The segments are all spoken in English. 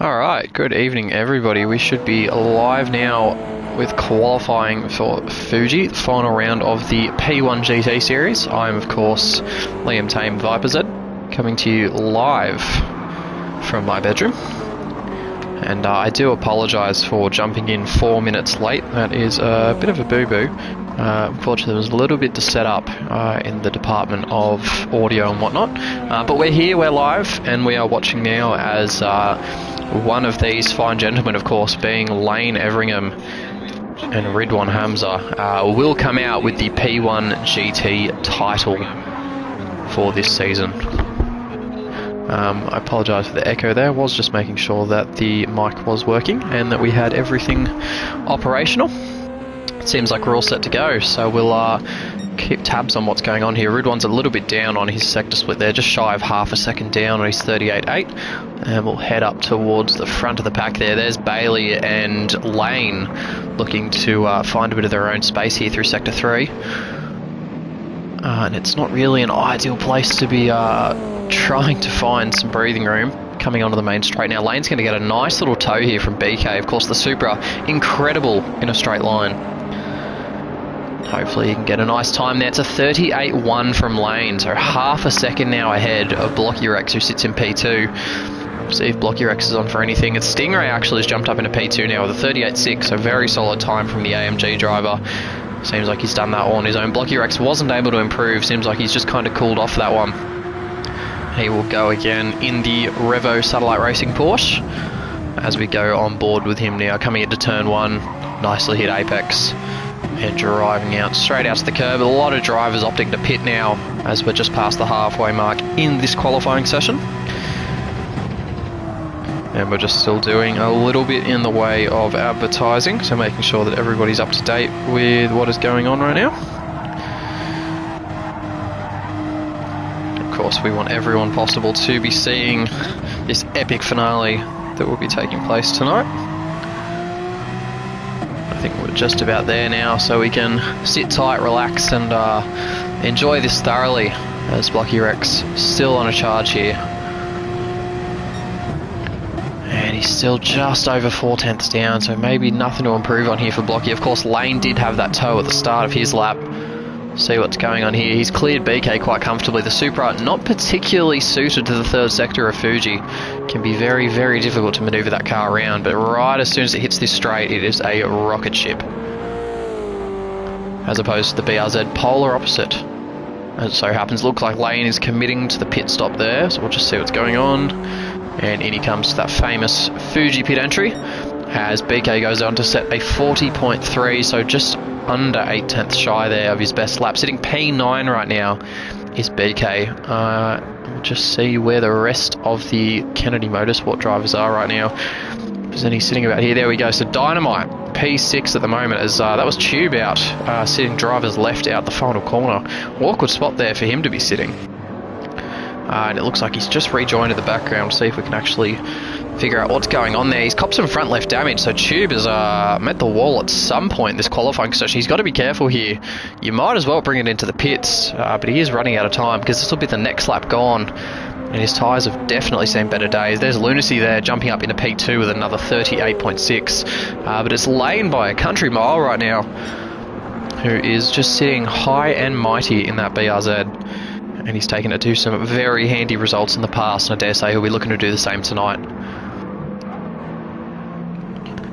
Alright, good evening everybody. We should be live now with qualifying for Fuji, the final round of the P1 GT series. I'm of course Liam Tame ViperZ, coming to you live from my bedroom. And I do apologise for jumping in 4 minutes late. That is a bit of a boo-boo. Unfortunately, there was a little bit to set up in the department of audio and whatnot. But we're here, we're live, and we are watching now as one of these fine gentlemen, of course, being Lane Everingham and Ridwan Hamza, will come out with the P1 GT title for this season. I apologise for the echo there. I was just making sure that the mic was working and that we had everything operational. It seems like we're all set to go, so we'll keep tabs on what's going on here. Ridwan's a little bit down on his sector split there, just shy of half a second down on his 38.8, and we'll head up towards the front of the pack there. There's Bailey and Lane looking to find a bit of their own space here through sector 3. And it's not really an ideal place to be trying to find some breathing room coming onto the main straight. Now Lane's going to get a nice little tow here from BK. Of course the Supra, incredible in a straight line. Hopefully he can get a nice time there. It's a 38.1 from Lane, so half a second now ahead of Blocky Rex, who sits in P2. See if Blocky Rex is on for anything. It's Stingray actually has jumped up into P2 now with a 38.6, so very solid time from the AMG driver. Seems like he's done that all on his own. Blocky Rex wasn't able to improve. Seems like he's just kind of cooled off that one. He will go again in the Revo Satellite Racing Porsche as we go on board with him now. Coming into turn 1, nicely hit apex and driving out straight out to the curb. A lot of drivers opting to pit now as we're just past the halfway mark in this qualifying session. And we're just still doing a little bit in the way of advertising, so making sure that everybody's up to date with what is going on right now. Of course, we want everyone possible to be seeing this epic finale that will be taking place tonight. I think we're just about there now, so we can sit tight, relax, and enjoy this thoroughly as Blocky Rex still on a charge here. And he's still just over 4/10 down, so maybe nothing to improve on here for Blocky. Of course, Lane did have that tow at the start of his lap. See what's going on here. He's cleared BK quite comfortably. The Supra, not particularly suited to the third sector of Fuji. Can be very, very difficult to manoeuvre that car around, but right as soon as it hits this straight, it is a rocket ship. As opposed to the BRZ polar opposite. As it so happens, looks like Lane is committing to the pit stop there, so we'll just see what's going on. And in he comes to that famous Fuji pit entry as BK goes on to set a 40.3, so just under 8/10 shy there of his best lap. Sitting P9 right now is BK. We'll just see where the rest of the Kennedy Motorsport drivers are right now. Is any sitting about here? There we go. So Dynamite, P6 at the moment, as that was Tube out, sitting driver's left out the final corner. Awkward spot there for him to be sitting. And it looks like he's just rejoined in the background. See if we can actually figure out what's going on there. He's copped some front left damage, so Tube has met the wall at some point in this qualifying session. He's got to be careful here. You might as well bring it into the pits, but he is running out of time because this will be the next lap gone. And his tyres have definitely seen better days. There's Lunacy there, jumping up into P2 with another 38.6. But it's Lane by a country mile right now, who is just sitting high and mighty in that BRZ. And he's taken it to some very handy results in the past, and I dare say he'll be looking to do the same tonight.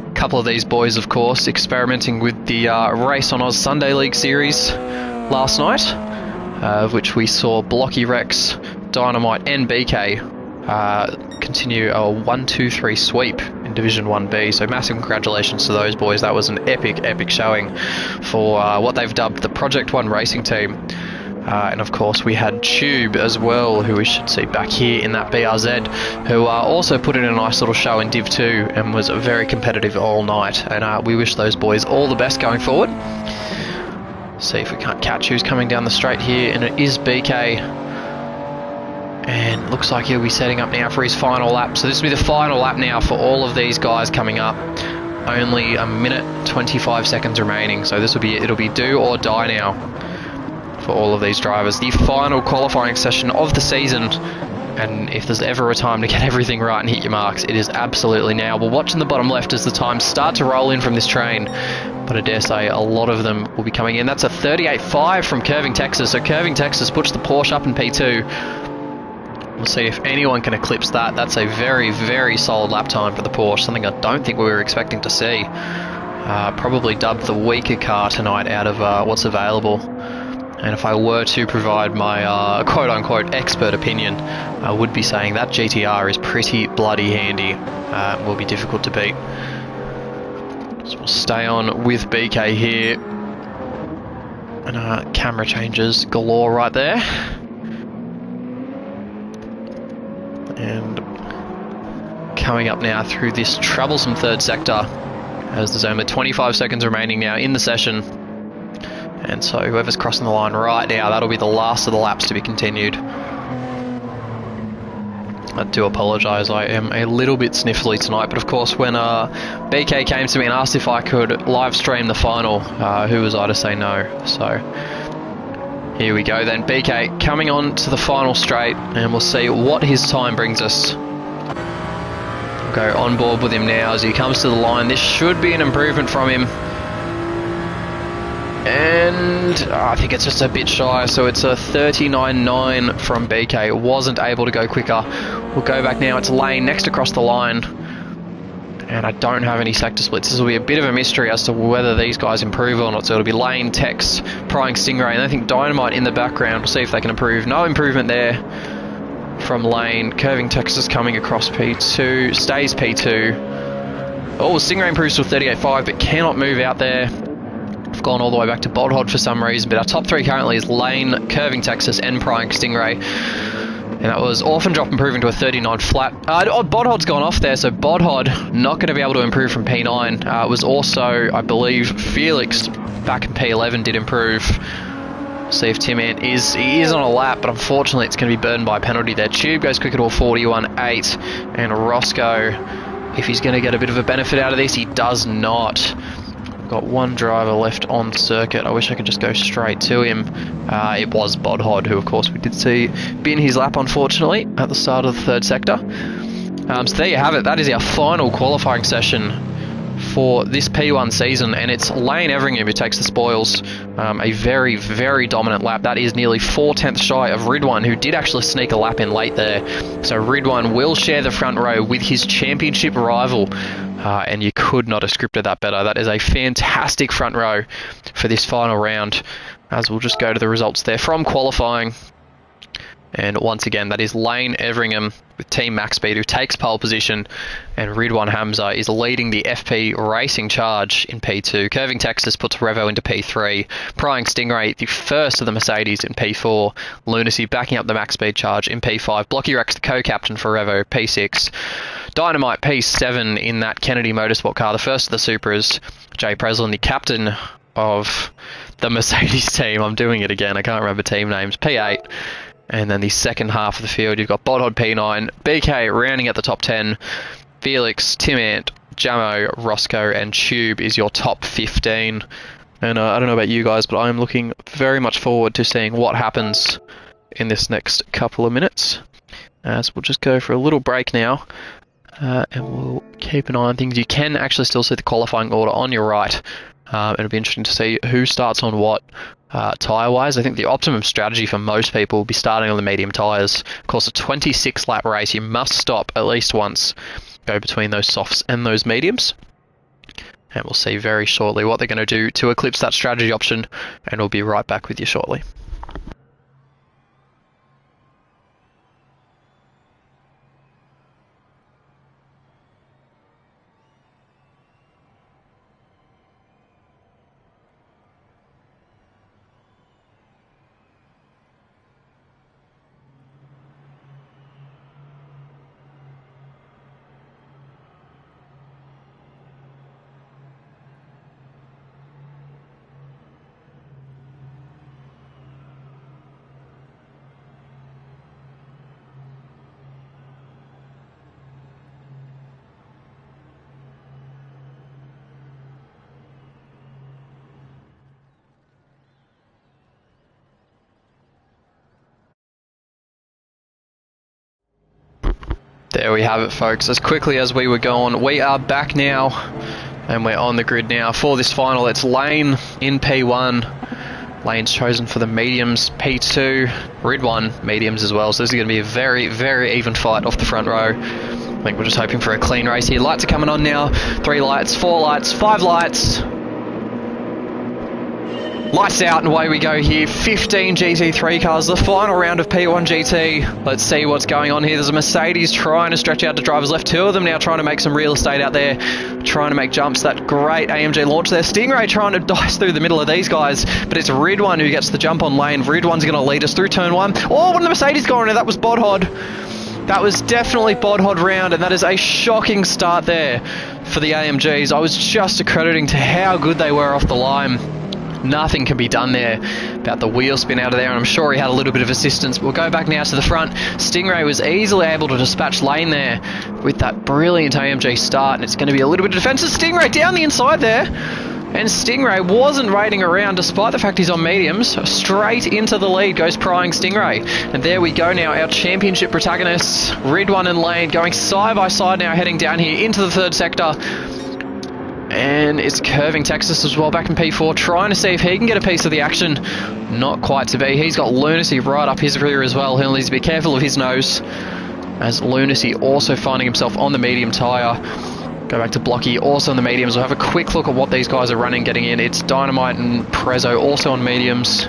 A couple of these boys, of course, experimenting with the Race on Oz Sunday League series last night, of which we saw Blocky Rex, Dynamite and BK continue a 1-2-3 sweep in Division 1B, so massive congratulations to those boys. That was an epic, epic showing for what they've dubbed the Project 1 racing team. And of course we had Tube as well, who we should see back here in that BRZ, who also put in a nice little show in Div 2 and was very competitive all night. And we wish those boys all the best going forward. See if we can't catch who's coming down the straight here, and it is BK. And looks like he'll be setting up now for his final lap. So this will be the final lap now for all of these guys coming up. Only a minute 25 seconds remaining, so this will be it'll be do or die now for all of these drivers. The final qualifying session of the season And if there's ever a time to get everything right and hit your marks, it is absolutely now. We're watching the bottom left as the times start to roll in from this train, but I dare say a lot of them will be coming in. That's a 38.5 from Curving Texas. So Curving Texas puts the Porsche up in P2. We'll see if anyone can eclipse that. That's a very, very solid lap time for the Porsche, something I don't think we were expecting to see. Probably dubbed the weaker car tonight out of what's available. And if I were to provide my quote-unquote expert opinion, I would be saying that GTR is pretty bloody handy. Will be difficult to beat. So we'll stay on with BK here. And camera changes galore right there. And coming up now through this troublesome third sector, as there's only 25 seconds remaining now in the session. And so whoever's crossing the line right now, that'll be the last of the laps to be continued. I do apologise, I am a little bit sniffly tonight, but of course when BK came to me and asked if I could live stream the final, who was I to say no? So here we go then, BK coming on to the final straight, and we'll see what his time brings us. We'll go on board with him now as he comes to the line. This should be an improvement from him. And I think it's just a bit shy, so it's a 39.9 from BK. Wasn't able to go quicker. We'll go back now. It's Lane next across the line. And I don't have any sector splits. This will be a bit of a mystery as to whether these guys improve or not. So it'll be Lane, Tex, Prying Stingray, and I think Dynamite in the background. We'll see if they can improve. No improvement there from Lane. Curving Texas coming across P2. Stays P2. Oh, Stingray improves to 38.5, but cannot move out there. I've gone all the way back to Bodhod for some reason, but our top three currently is Lane, Curving Texas, and Prying Stingray. And that was Orphan Drop improving to a 39 flat. Bodhod's gone off there, so Bodhod not going to be able to improve from P9. It was also, I believe, Felix back in P11 did improve. See if Tim Ant is on a lap, but unfortunately it's going to be burdened by a penalty there. Tube goes quicker to a 41.8, and Roscoe, if he's going to get a bit of a benefit out of this, he does not. Got one driver left on circuit. I wish I could just go straight to him. It was Bodhod, who of course we did see bin his lap unfortunately at the start of the third sector. So there you have it. That is our final qualifying session for this P1 season, and it's Lane Everingham who takes the spoils. A very, very dominant lap. That is nearly 4/10 shy of Ridwan, who did actually sneak a lap in late there. So Ridwan will share the front row with his championship rival, and you could not have scripted that better. That is a fantastic front row for this final round, as we'll just go to the results there from qualifying. And once again, that is Lane Everingham with Team Max Speed, who takes pole position, and Ridwan Hamza is leading the FP Racing Charge in P2. Curving Texas puts Revo into P3. Prying Stingray, the first of the Mercedes, in P4. Lunacy backing up the Max Speed Charge in P5. Blocky Rex, the co-captain for Revo, P6. Dynamite, P7 in that Kennedy Motorsport car, the first of the Supras. Jay Preslin, the captain of the Mercedes team. I'm doing it again, I can't remember team names. P8. And then the second half of the field, you've got Bodhod P9, BK rounding at the top 10, Felix, Tim Ant, Jamo, Roscoe, and Tube is your top 15. And I don't know about you guys, but I'm looking very much forward to seeing what happens in this next couple of minutes. So we'll just go for a little break now, and we'll keep an eye on things. You can actually still see the qualifying order on your right. It'll be interesting to see who starts on what. Tyre-wise, I think the optimum strategy for most people will be starting on the medium tyres. Of course, a 26-lap race, you must stop at least once, go between those softs and those mediums. And we'll see very shortly what they're going to do to eclipse that strategy option, and we'll be right back with you shortly. There we have it, folks. As quickly as we were gone, we are back now, and we're on the grid now for this final. It's Lane in P1. Lane's chosen for the mediums, P2, Ridwan mediums as well. So this is going to be a very, very even fight off the front row. I think we're just hoping for a clean race here. Lights are coming on now. 3 lights, 4 lights, 5 lights. Lights out and away we go here. 15 GT3 cars, the final round of P1 GT. Let's see what's going on here. There's a Mercedes trying to stretch out to drivers left. 2 of them now trying to make some real estate out there, trying to make jumps. That great AMG launch there. Stingray trying to dice through the middle of these guys, but it's Ridwan who gets the jump on Lane. Ridwan's going to lead us through turn 1. Oh, one of the Mercedes going there. That was Bodhod. That was definitely Bodhod round, and that is a shocking start there for the AMGs. I was just accrediting to how good they were off the line. Nothing can be done there about the wheel spin out of there, and I'm sure he had a little bit of assistance. We'll go back now to the front. Stingray was easily able to dispatch Lane there with that brilliant AMG start, and it's going to be a little bit of defensive. Stingray down the inside there, and Stingray wasn't waiting around despite the fact he's on mediums. Straight into the lead goes prying Stingray, and there we go now, our championship protagonists, Ridwan and Lane, going side by side now, heading down here into the 3rd sector. And it's curving Texas as well, back in P4, trying to see if he can get a piece of the action. Not quite to be. He's got Lunacy right up his rear as well. He'll need to be careful of his nose, as Lunacy also finding himself on the medium tyre. Go back to Blocky, also on the mediums. We'll have a quick look at what these guys are running, getting in. It's Dynamite and Prezzo also on mediums.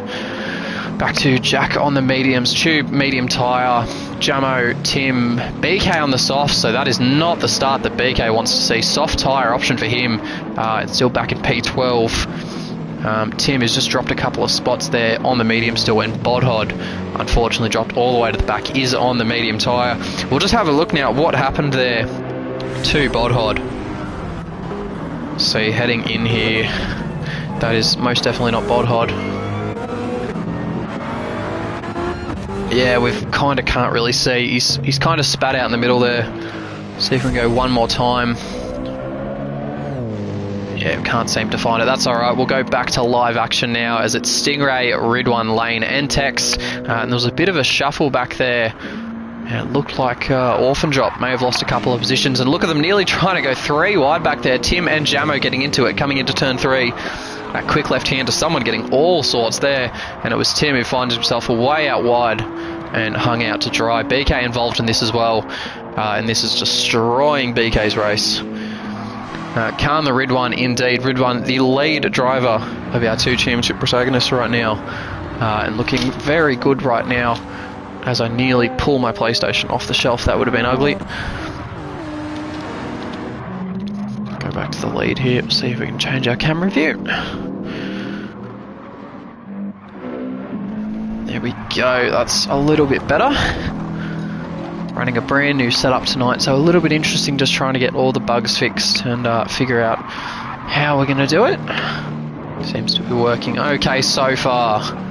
Back to Jack on the mediums, Tube medium tyre, Jamo, Tim, BK on the soft, so that is not the start that BK wants to see. Soft tyre option for him. It's still back in P12. Tim has just dropped a couple of spots there on the medium still, and Bodhod unfortunately dropped all the way to the back, is on the medium tyre. We'll just have a look now at what happened there to Bodhod. See, heading in here, that is most definitely not Bodhod. Yeah, we've kind of can't really see. He's kind of spat out in the middle there. See if we can go one more time. Yeah, we can't seem to find it. That's alright. We'll go back to live action now, as it's Stingray, Ridwan, Lane and Tex. And there was a bit of a shuffle back there. And it looked like Orphan Drop may have lost a couple of positions. And look at them nearly trying to go 3 wide back there. Tim and Jamo getting into it, coming into turn 3. That quick left hand to someone getting all sorts there, and it was Tim who finds himself way out wide and hung out to dry. BK involved in this as well, and this is destroying BK's race. Khan the Ridwan, indeed. Ridwan, the lead driver of our 2 championship protagonists right now, and looking very good right now, as I nearly pull my PlayStation off the shelf. That would have been ugly. Go back to the lead here, see if we can change our camera view. There we go, that's a little bit better. Running a brand new setup tonight, so a little bit interesting, just trying to get all the bugs fixed and figure out how we're going to do it. Seems to be working okay so far.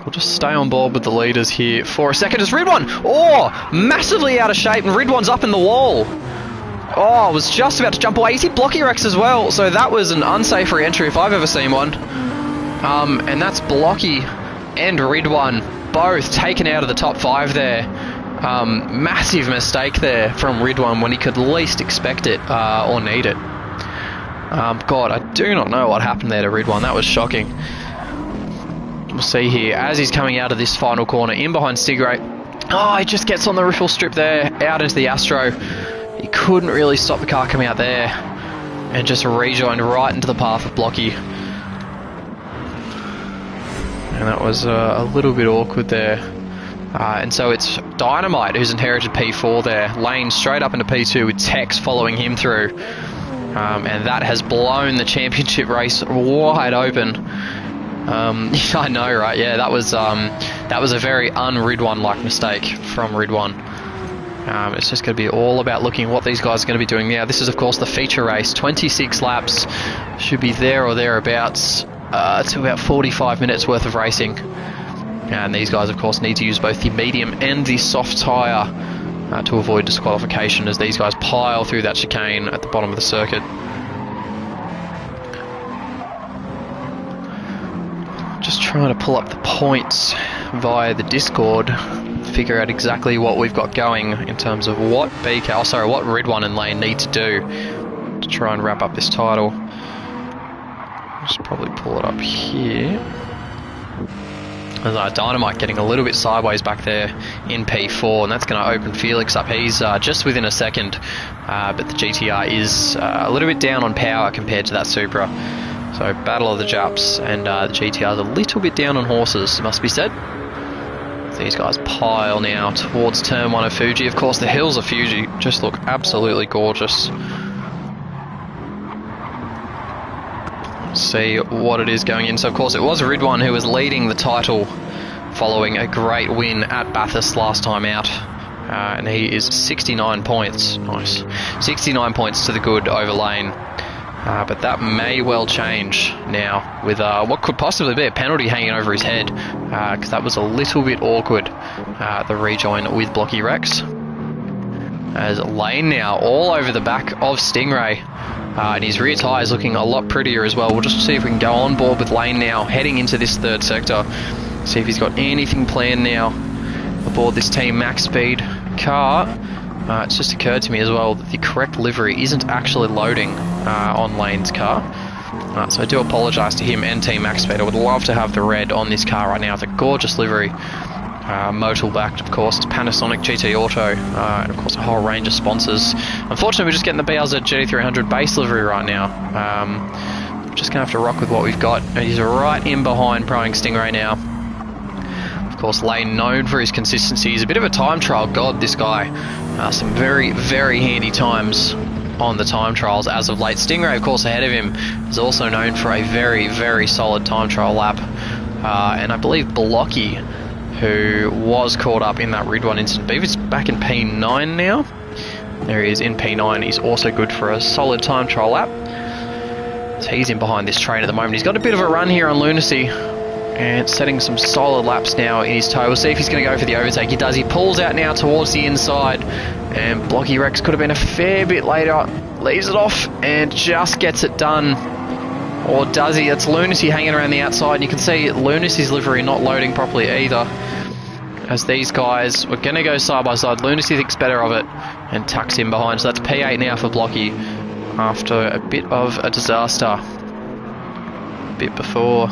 We'll just stay on board with the leaders here for a second. As Ridwan, massively out of shape, and Ridwan's up in the wall. I was just about to jump away. Is he Blocky Rex as well? So that was an unsafe re-entry if I've ever seen one. And that's Blocky and Ridwan both taken out of the top 5 there. Massive mistake there from Ridwan when he could least expect it or need it. God, I do not know what happened there to Ridwan. That was shocking. We'll see here, as he's coming out of this final corner, in behind Stingray. He just gets on the riffle strip there, out into the Astro. He couldn't really stop the car coming out there, and just rejoined right into the path of Blocky. And that was a little bit awkward there. And so it's Dynamite who's inherited P4 there. Lane straight up into P2 with Tex following him through. And that has blown the championship race wide open. I know, right? Yeah, that was a very un-Ridwan-like mistake from Ridwan. It's just going to be all about looking at what these guys are going to be doing now. This is, of course, the feature race. 26 laps. Should be there or thereabouts to about 45 minutes worth of racing. And these guys, of course, need to use both the medium and the soft tyre to avoid disqualification, as these guys pile through that chicane at the bottom of the circuit. Just trying to pull up the points via the Discord, figure out exactly what we've got going in terms of what what Ridwan and Lane need to do to try and wrap up this title. Just probably pull it up here. There's Dynamite getting a little bit sideways back there in P4, and that's going to open Felix up. He's just within a second, but the GTR is a little bit down on power compared to that Supra. So battle of the Japs, and the GTR is a little bit down on horses, it must be said. These guys pile now towards turn 1 of Fuji. Of course, the hills of Fuji just look absolutely gorgeous. See what it is going in. So of course it was Ridwan who was leading the title following a great win at Bathurst last time out, and he is 69 points. Nice, 69 points to the good over Lane, but that may well change now with what could possibly be a penalty hanging over his head, because that was a little bit awkward, the rejoin with Blocky Rex, as Lane now all over the back of Stingray. And his rear tyre is looking a lot prettier as well. We'll just see if we can go on board with Lane now, heading into this third sector. See if he's got anything planned now aboard this Team Max Speed car. It's just occurred to me as well that the correct livery isn't actually loading on Lane's car. So I do apologise to him and Team Max Speed. I would love to have the red on this car right now. It's a gorgeous livery. Motul backed, of course, it's Panasonic GT Auto, and of course a whole range of sponsors. Unfortunately, we're just getting the BRZ GT300 base livery right now. I'm just going to have to rock with what we've got. He's right in behind Proing Stingray now. Of course, Lane known for his consistency. He's a bit of a time trial god, this guy. Some very, very handy times on the time trials as of late. Stingray, of course, ahead of him, is also known for a very, very solid time trial lap. And I believe Blocky, who was caught up in that Ridwan incident, I believe he's back in P9 now. There he is in P9. He's also good for a solid time trial lap. So he's in behind this train at the moment. He's got a bit of a run here on Lunacy, and setting some solid laps now in his toe. We'll see if he's going to go for the overtake. He does. He pulls out now towards the inside, and Blocky Rex could have been a fair bit later. Leaves it off and just gets it done. Or does he? It's Lunacy hanging around the outside, and you can see Lunacy's livery not loading properly either, as these guys were going to go side by side. Lunacy thinks better of it and tucks in behind. So that's P8 now for Blocky after a bit of a disaster. A bit before.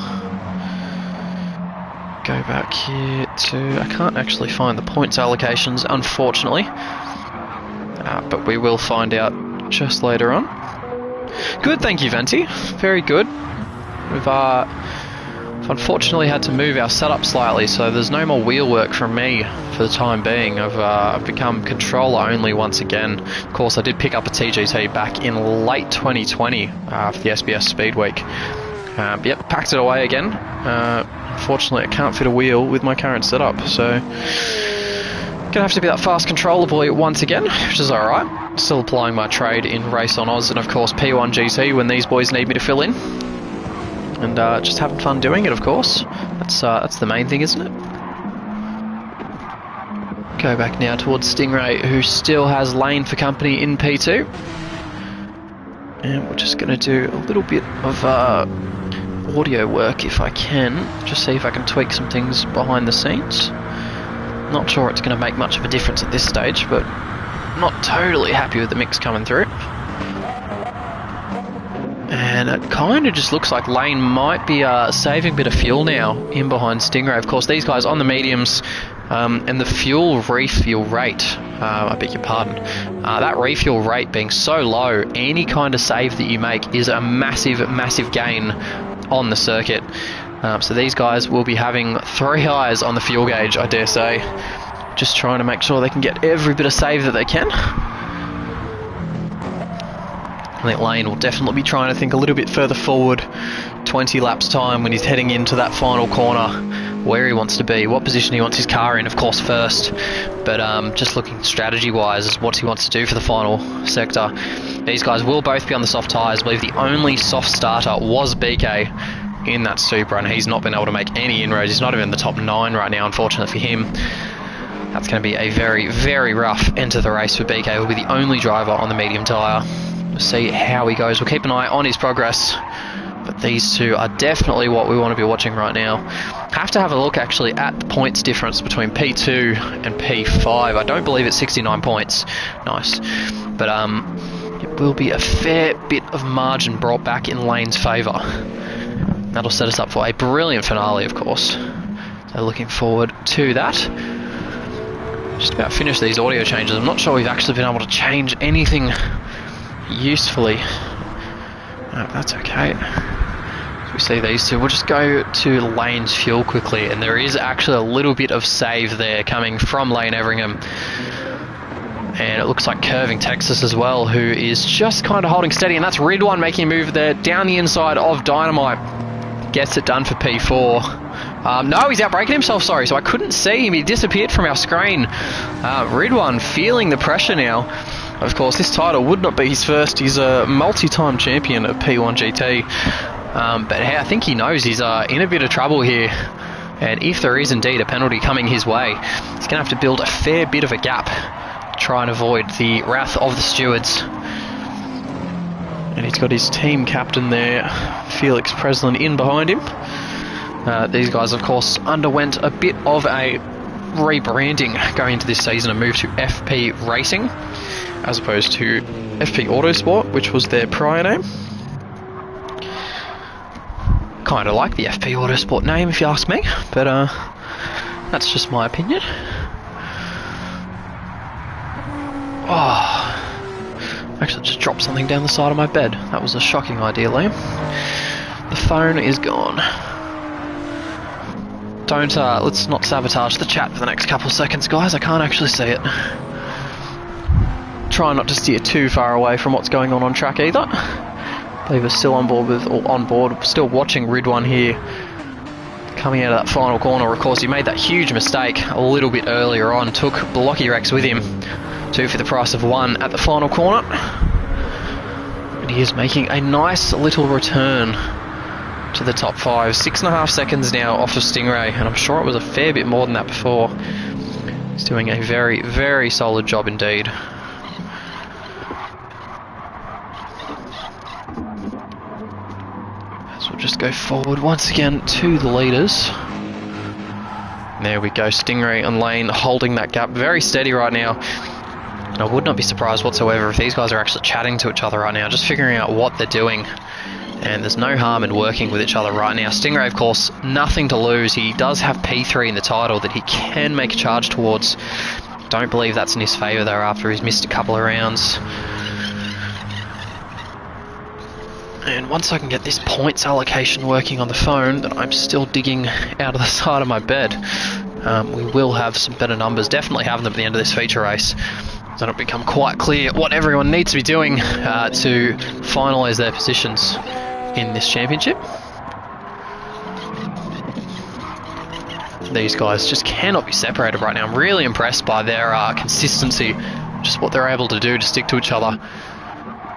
Go back here to... I can't actually find the points allocations, unfortunately. But we will find out just later on. Good, thank you, Venti. Very good. We've unfortunately had to move our setup slightly, so there's no more wheel work from me for the time being. I've become controller only once again. Of course, I did pick up a TGT back in late 2020 for the SBS Speed Week. Yep, packed it away again. Unfortunately, I can't fit a wheel with my current setup, so gonna have to be that fast controller boy once again, which is alright. Still applying my trade in Race on Oz and of course P1 GT when these boys need me to fill in. And just having fun doing it, of course. That's the main thing, isn't it? Go back now towards Stingray, who still has Lane for company in P2. And we're just going to do a little bit of audio work if I can. Just see if I can tweak some things behind the scenes. Not sure it's going to make much of a difference at this stage, but not totally happy with the mix coming through. And it kind of just looks like Lane might be saving a bit of fuel now in behind Stingray. Of course, these guys on the mediums, and the fuel refuel rate, I beg your pardon, that refuel rate being so low, any kind of save that you make is a massive, massive gain on the circuit. So these guys will be having 3 eyes on the fuel gauge, I dare say, just trying to make sure they can get every bit of save that they can. I think Lane will definitely be trying to think a little bit further forward, 20 laps time when he's heading into that final corner, where he wants to be, what position he wants his car in, of course, first, but just looking strategy-wise as what he wants to do for the final sector. These guys will both be on the soft tyres. I believe the only soft starter was BK in that Supra, and he's not been able to make any inroads. He's not even in the top 9 right now, unfortunately for him. That's going to be a very, very rough end to the race for BK. He'll be the only driver on the medium tyre. We'll see how he goes. We'll keep an eye on his progress. But These two are definitely what we want to be watching right now. Have to have a look actually at the points difference between P2 and P5. I don't believe it's 69 points. Nice. But it will be a fair bit of margin brought back in Lane's favour. That'll set us up for a brilliant finale, of course. So looking forward to that. Just about finished these audio changes. I'm not sure we've actually been able to change anything usefully. No, that's okay. So we see these two. We'll just go to Lane's fuel quickly, and there is actually a little bit of save there coming from Lane Everingham. And it looks like Curving Texas as well, who is just kind of holding steady, and that's Ridwan making a move there down the inside of Dynamite. Gets it done for P4. No, he's outbraking himself, sorry, so I couldn't see him. He disappeared from our screen. Ridwan feeling the pressure now. Of course, this title would not be his first. He's a multi-time champion of P1 GT. But I think he knows he's in a bit of trouble here. And if there is indeed a penalty coming his way, he's going to have to build a fair bit of a gap to try and avoid the wrath of the stewards. And he's got his team captain there, Felix Preslin, in behind him. These guys, of course, underwent a bit of a rebranding going into this season and moved to FP Racing as opposed to FP Autosport, which was their prior name. Kind of like the FP Autosport name, if you ask me, but that's just my opinion. Oh, actually just dropped something down the side of my bed. That was a shocking idea, Liam. The phone is gone. Don't, let's not sabotage the chat for the next couple of seconds, guys. I can't actually see it. Try not to steer too far away from what's going on track either. I believe we're still on board, still watching Ridwan here. Coming out of that final corner, of course, he made that huge mistake a little bit earlier on. Took Blocky Rex with him. 2 for the price of 1 at the final corner. And he is making a nice little return to the top 5. 6.5 seconds now off of Stingray, and I'm sure it was a fair bit more than that before. He's doing a very, very solid job indeed. So we'll just go forward once again to the leaders. There we go, Stingray and Lane holding that gap very steady right now. And I would not be surprised whatsoever if these guys are actually chatting to each other right now, just figuring out what they're doing. And there's no harm in working with each other right now. Stingray, of course, nothing to lose. He does have P3 in the title that he can make a charge towards. Don't believe that's in his favour though after he's missed a couple of rounds. And once I can get this points allocation working on the phone that I'm still digging out of the side of my bed, we will have some better numbers. Definitely have them at the end of this feature race. So it'll become quite clear what everyone needs to be doing to finalise their positions in this championship. These guys just cannot be separated right now. I'm really impressed by their consistency, just what they're able to do to stick to each other.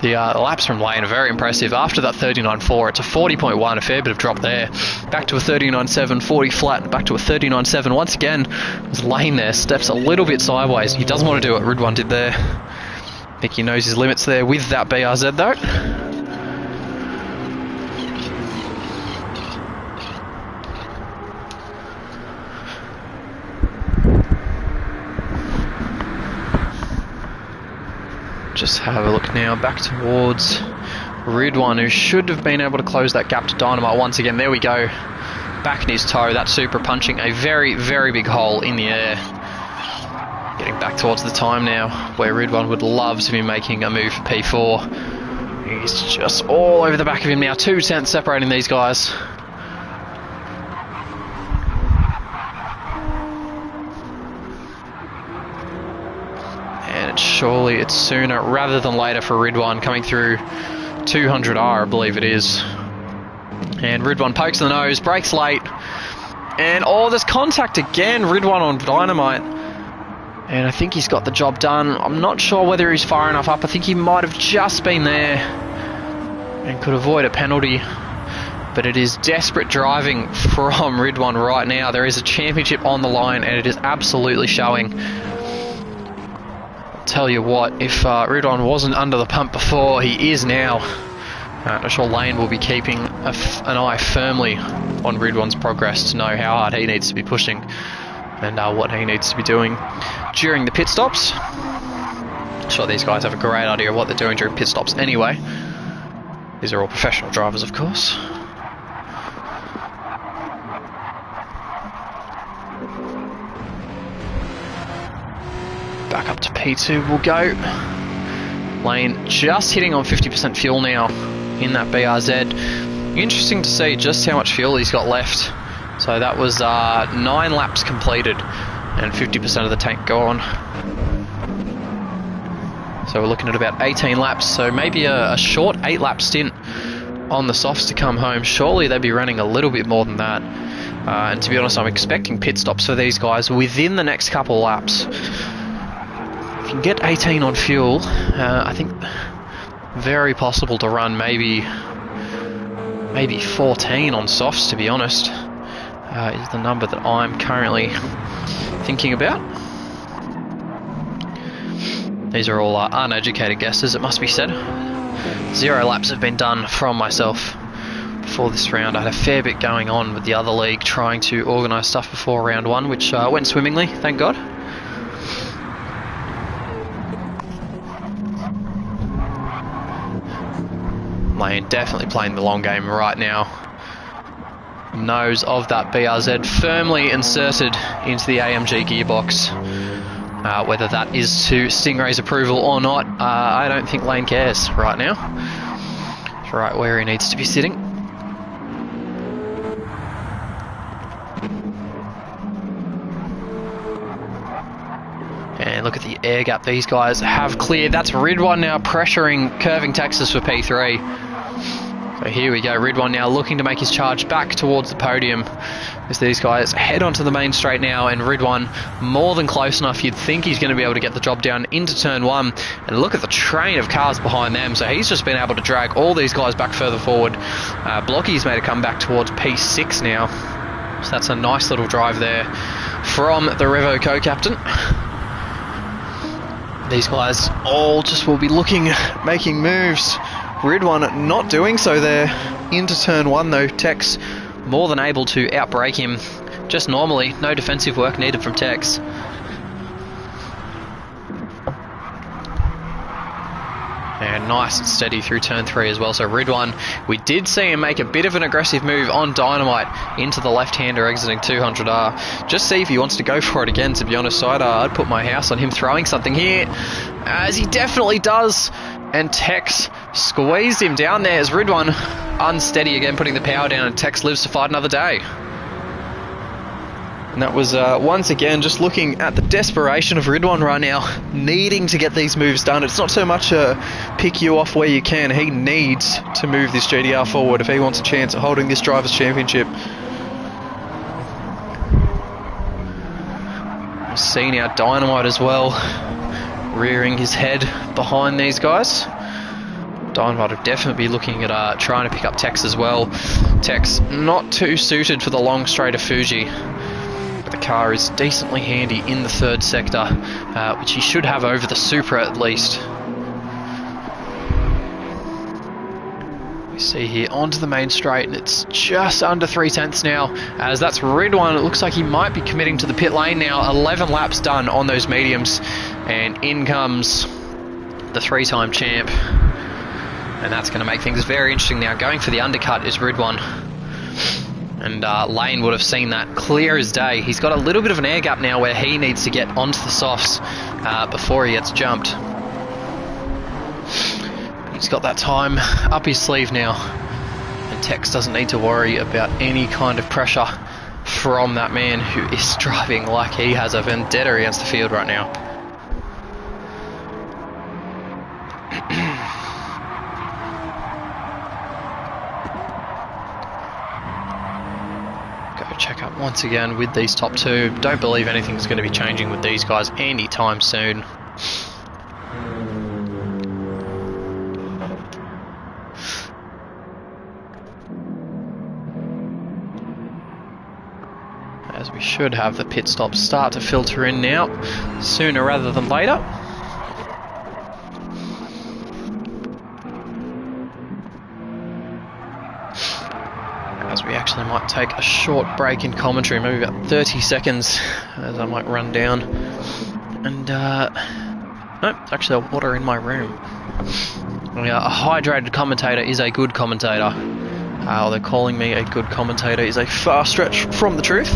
The laps from Lane are very impressive. After that 39.4, it's a 40.1, a fair bit of drop there. Back to a 39.7, 40 flat, back to a 39.7. Once again, as Lane there steps a little bit sideways. He doesn't want to do what Ridwan did there. I think he knows his limits there with that BRZ though. Just have a look now back towards Ridwan, who should have been able to close that gap to Dynamite once again. There we go. Back in his toe. That super punching a very, very big hole in the air. Getting back towards the time now where Ridwan would love to be making a move for P4. He's just all over the back of him now. 2 tenths separating these guys. Surely it's sooner rather than later for Ridwan coming through 200R, I believe it is. And Ridwan pokes in the nose, brakes late. And oh, there's contact again. Ridwan on Dynamite. And I think he's got the job done. I'm not sure whether he's far enough up. I think he might have just been there and could avoid a penalty. But it is desperate driving from Ridwan right now. There is a championship on the line and it is absolutely showing. Tell you what, if Ridwan wasn't under the pump before, he is now. I'm sure Lane will be keeping an eye firmly on Ridwan's progress to know how hard he needs to be pushing and what he needs to be doing during the pit stops. I'm sure these guys have a great idea of what they're doing during pit stops anyway. These are all professional drivers, of course. Back up to P2 we'll go. Lane just hitting on 50% fuel now in that BRZ. Interesting to see just how much fuel he's got left. So that was 9 laps completed and 50% of the tank gone. So we're looking at about 18 laps, so maybe a short 8-lap stint on the softs to come home. Surely they'd be running a little bit more than that. And to be honest, I'm expecting pit stops for these guys within the next couple of laps. If you can get 18 on fuel, I think very possible to run maybe 14 on softs, to be honest, is the number that I'm currently thinking about. These are all uneducated guesses, it must be said. 0 laps have been done from myself before this round. I had a fair bit going on with the other league trying to organise stuff before round 1, which went swimmingly, thank God. Lane definitely playing the long game right now. Nose of that BRZ firmly inserted into the AMG gearbox. Whether that is to Stingray's approval or not, I don't think Lane cares right now. It's right where he needs to be sitting. And look at the air gap these guys have cleared. That's Ridwan now pressuring Curving Texas for P3. So here we go, Ridwan now looking to make his charge back towards the podium as these guys head onto the main straight now, and Ridwan more than close enough. You'd think he's going to be able to get the job down into turn 1, and look at the train of cars behind them. So he's just been able to drag all these guys back further forward. Blocky's made a comeback towards P6 now, so that's a nice little drive there from the Revo co-captain. These guys all just will be looking, making moves. Ridwan not doing so there into turn 1 though. Tex more than able to outbrake him just normally. No defensive work needed from Tex. And nice and steady through turn 3 as well. So Ridwan, we did see him make a bit of an aggressive move on Dynamite into the left-hander exiting 200R. Just see if he wants to go for it again, to be honest. So I'd put my house on him throwing something here, as he definitely does. And Tex squeezed him down there as Ridwan unsteady again, putting the power down, and Tex lives to fight another day. And that was once again just looking at the desperation of Ridwan right now, needing to get these moves done. It's not so much pick you off where you can. He needs to move this GDR forward if he wants a chance at holding this Drivers' Championship. We'll see now Dynamite as well, rearing his head behind these guys. Dynamite will definitely be looking at trying to pick up Tex as well. Tex not too suited for the long straight of Fuji, but the car is decently handy in the 3rd sector, which he should have over the Supra at least. We see here onto the main straight, and it's just under 3/10 now, as that's Ridwan. It looks like he might be committing to the pit lane now. 11 laps done on those mediums, and in comes the 3-time champ. And that's going to make things very interesting now. Going for the undercut is Ridwan. And Lane would have seen that clear as day. He's got a little bit of an air gap now where he needs to get onto the softs before he gets jumped. He's got that time up his sleeve now. And Tex doesn't need to worry about any kind of pressure from that man who is driving like he has a vendetta against the field right now. Check up once again with these top 2. Don't believe anything's going to be changing with these guys anytime soon. As we should have the pit stops start to filter in now, sooner rather than later. I might take a short break in commentary, maybe about 30 seconds, as I might run down. And, no, actually a water in my room. A hydrated commentator is a good commentator. Although calling me a good commentator is a far stretch from the truth,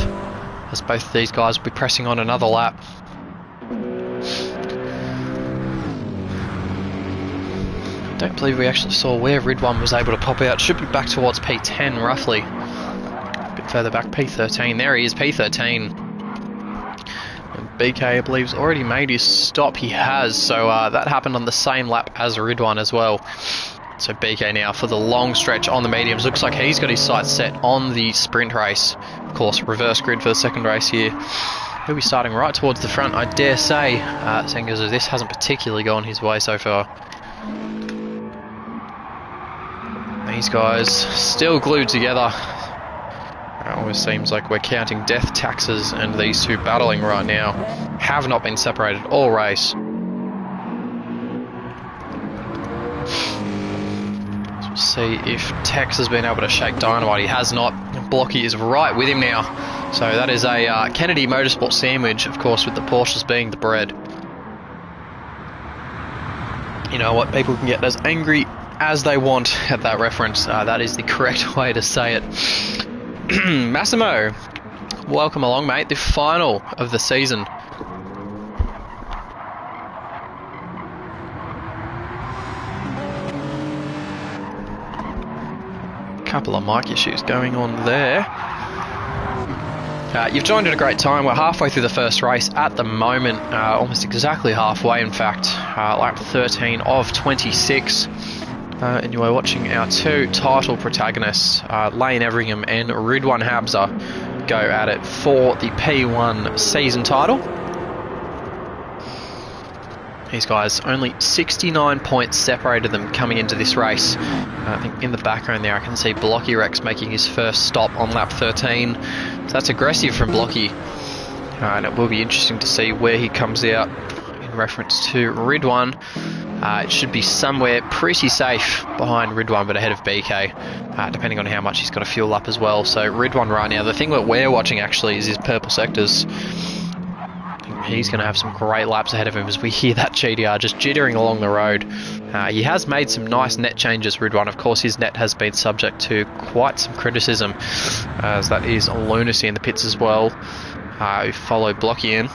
as both of these guys will be pressing on another lap. Don't believe we actually saw where Ridwan was able to pop out. Should be back towards P10 roughly. A bit further back, P13. There he is, P13. And BK, I believe, has already made his stop. He has, so that happened on the same lap as Ridwan as well. So BK now for the long stretch on the mediums. Looks like he's got his sights set on the sprint race. Of course, reverse grid for the second race here. He'll be starting right towards the front, I dare say, seeing as this hasn't particularly gone his way so far. These guys still glued together. It almost seems like we're counting death taxes, and these two battling right now have not been separated all race. So we'll see if Tex has been able to shake Dynamite. He has not. Blocky is right with him now. So that is a Kennedy Motorsport sandwich, of course, with the Porsches being the bread. You know what? People can get as angry as they want at that reference. That is the correct way to say it. Massimo, welcome along, mate. The final of the season. Couple of mic issues going on there. You've joined at a great time. We're halfway through the first race at the moment, almost exactly halfway in fact, lap 13 of 26. And you are watching our two title protagonists, Lane Everingham and Ridwan Habza, go at it for the P1 season title. These guys, only 69 points separated them coming into this race. I think in the background there I can see Blocky Rex making his first stop on lap 13. So that's aggressive from Blocky. And it will be interesting to see where he comes out in reference to Ridwan. It should be somewhere pretty safe behind Ridwan, but ahead of BK, depending on how much he's got to fuel up as well. So Ridwan right now, the thing that we're watching actually is his purple sectors. I think he's going to have some great laps ahead of him as we hear that GDR just jittering along the road. He has made some nice net changes, Ridwan. Of course, his net has been subject to quite some criticism, as that is Lunacy in the pits as well, who followed Blocky in.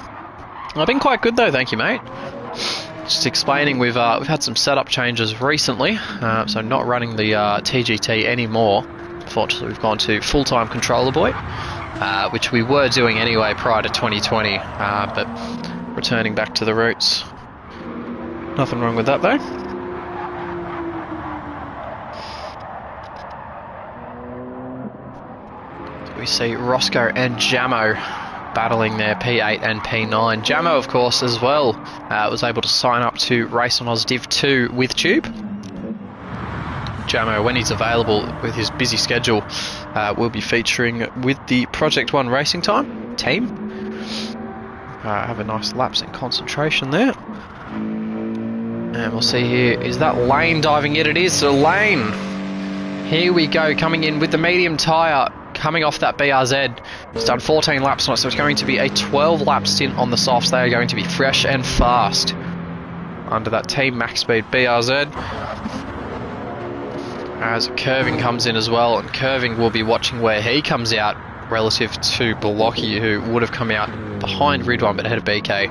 I've been quite good though, thank you, mate. Just explaining, we've had some setup changes recently, so not running the TGT anymore. Fortunately, we've gone to full-time controller boy, which we were doing anyway prior to 2020, but returning back to the roots. Nothing wrong with that though. So we see Roscoe and Jamo battling their P8 and P9. Jamo, of course, as well, was able to sign up to race on OzDiv 2 with Tube. Jamo, when he's available with his busy schedule, will be featuring with the Project 1 Racing Time team. Have a nice lapse in concentration there. And we'll see here, is that Lane diving in? It is, so Lane, here we go, coming in with the medium tyre, coming off that BRZ. It's done 14 laps on it, so it's going to be a 12 lap stint on the softs. They are going to be fresh and fast under that Team Max Speed BRZ. As Curving comes in as well, and Curving will be watching where he comes out relative to Blocky, who would have come out behind Ridwan but ahead of BK.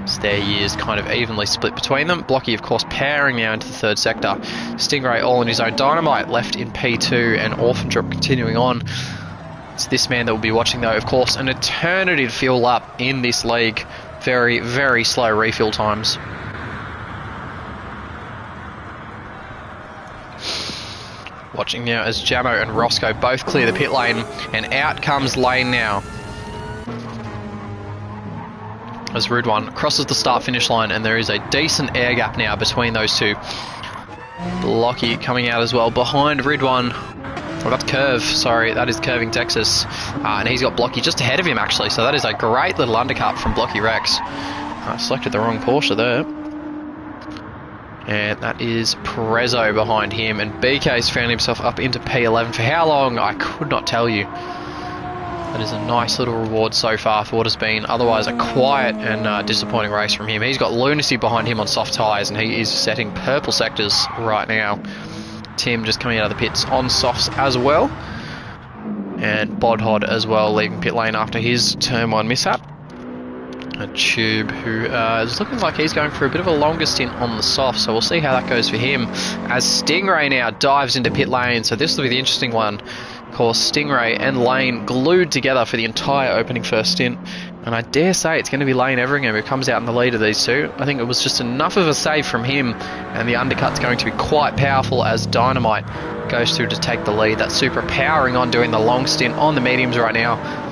So there he is, kind of evenly split between them. Blocky, of course, powering now into the third sector. Stingray all in his own. Dynamite left in P2, and Orphan Drop continuing on. It's this man that will be watching, though, of course, an eternity to fuel up in this league. Very, very slow refuel times. Watching now as Jamo and Roscoe both clear the pit lane, and out comes Lane now. As Ridwan crosses the start-finish line, and there is a decent air gap now between those two. Blocky coming out as well behind Ridwan. Well, that's Curve, sorry, that is Curving Texas. And he's got Blocky just ahead of him, actually, so that is a great little undercut from Blocky Rex. Selected the wrong Porsche there. And that is Prezzo behind him. And BK's found himself up into P11 for how long? I could not tell you. That is a nice little reward so far for what has been otherwise a quiet and disappointing race from him. He's got Lunacy behind him on soft tyres, and he is setting purple sectors right now. Tim just coming out of the pits on softs as well. And Bodhod as well, leaving pit lane after his turn 1 mishap. A Tube who is looking like he's going for a bit of a longer stint on the soft, so we'll see how that goes for him. As Stingray now dives into pit lane, so this will be the interesting one. Of course, Stingray and Lane glued together for the entire opening first stint, and I dare say it's going to be Lane Everingham who comes out in the lead of these two. I think it was just enough of a save from him, and the undercut's going to be quite powerful as Dynamite goes through to take the lead. That's Super powering on, doing the long stint on the mediums right now.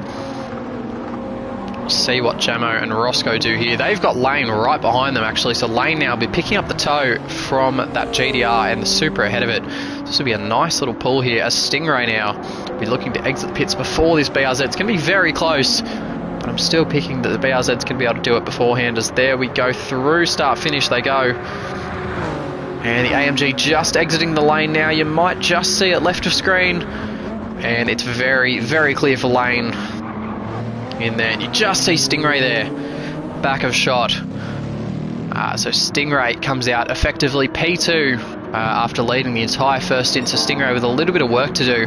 We'll see what Jamo and Roscoe do here. They've got Lane right behind them actually, so Lane now will be picking up the tow from that GDR and the Super ahead of it. This will be a nice little pull here as Stingray now will be looking to exit the pits before this BRZ. It's going to be very close, but I'm still picking that the BRZ's going to be able to do it beforehand, as there we go, through start finish they go. And the AMG just exiting the lane now. You might just see it left of screen, and it's very, very clear for Lane in there. You just see Stingray there, back of shot. So Stingray comes out effectively P2 after leading the entire first stint. So Stingray with a little bit of work to do.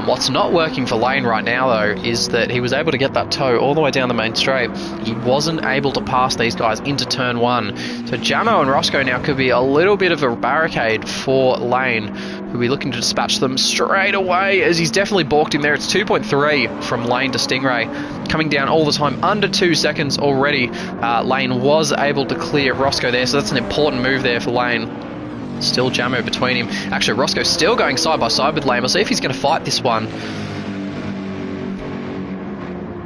What's not working for Lane right now though is that he was able to get that tow all the way down the main straight. He wasn't able to pass these guys into turn 1. So Jamo and Roscoe now could be a little bit of a barricade for Lane, who'll be looking to dispatch them straight away, as he's definitely balked him there. It's 2.3 from Lane to Stingray, coming down all the time, under 2 seconds already. Lane was able to clear Roscoe there, so that's an important move there for Lane. Still Jamo between him. Actually, Roscoe's still going side by side with Lane. We'll see if he's going to fight this one.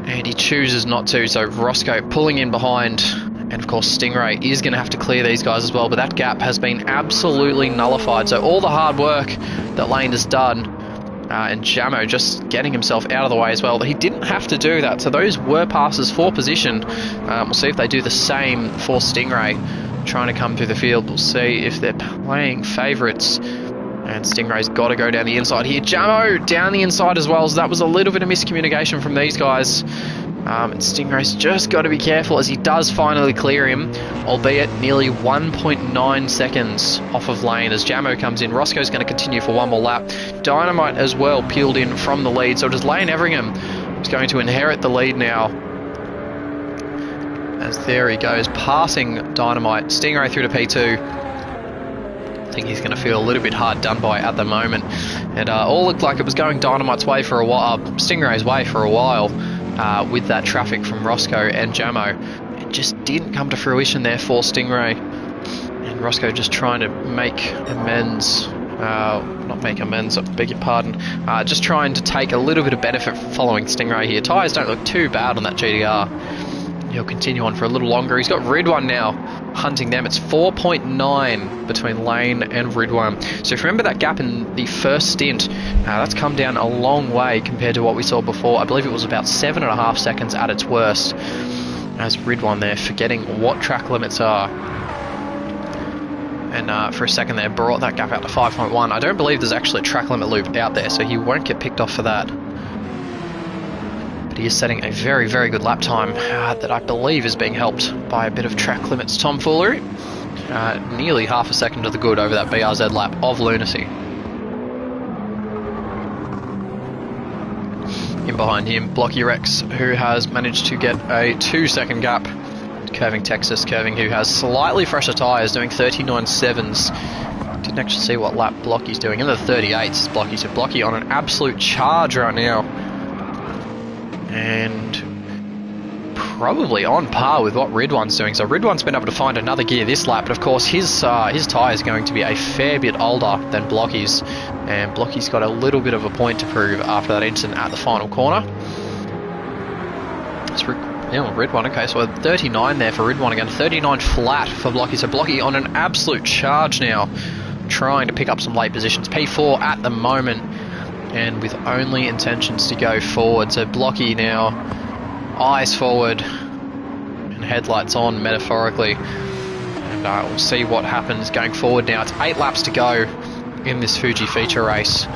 And he chooses not to, so Roscoe pulling in behind. And of course Stingray is going to have to clear these guys as well, but that gap has been absolutely nullified. So all the hard work that Lane has done, and Jamo just getting himself out of the way as well, he didn't have to do that. So those were passes for position. We'll see if they do the same for Stingray trying to come through the field. We'll see if they're playing favourites. And Stingray's got to go down the inside here. Jamo down the inside as well, so that was a little bit of miscommunication from these guys. And Stingray's just got to be careful as he does finally clear him, albeit nearly 1.9 seconds off of Lane as Jamo comes in. Roscoe's going to continue for one more lap. Dynamite as well peeled in from the lead, so does Lane Everingham. He's going to inherit the lead now, as there he goes, passing Dynamite. Stingray through to P2. I think he's going to feel a little bit hard done by at the moment. And all looked like it was going Dynamite's way for a while, Stingray's way for a while, with that traffic from Roscoe and Jamo. It just didn't come to fruition there for Stingray. And Roscoe just trying to make amends. Not make amends, I beg your pardon. Just trying to take a little bit of benefit from following Stingray here. Tyres don't look too bad on that GDR. He'll continue on for a little longer. He's got Ridwan now hunting them. It's 4.9 between Lane and Ridwan. So if you remember that gap in the first stint, that's come down a long way compared to what we saw before. I believe it was about 7.5 seconds at its worst, as Ridwan there forgetting what track limits are. And for a second there brought that gap out to 5.1. I don't believe there's actually a track limit loop out there, so he won't get picked off for that. He is setting a very, very good lap time that I believe is being helped by a bit of track limits tomfoolery. Nearly half a second to the good over that BRZ lap of Lunacy. In behind him, Blocky Rex, who has managed to get a 2-second gap. Curving Texas, Curving, who has slightly fresher tyres, doing 39.7s. Didn't actually see what lap Blocky's doing. In the 38s, Blocky. So Blocky on an absolute charge right now. And probably on par with what Ridwan's doing. So Ridwan's been able to find another gear this lap, but of course his tyre is going to be a fair bit older than Blocky's, and Blocky's got a little bit of a point to prove after that incident at the final corner. It's Ridwan, okay, so a 39 there for Ridwan again, 39 flat for Blocky. So Blocky on an absolute charge now, trying to pick up some late positions. P4 at the moment, and with only intentions to go forward. So Blocky now, eyes forward and headlights on, metaphorically, And we'll see what happens going forward now. It's 8 laps to go in this Fuji feature race.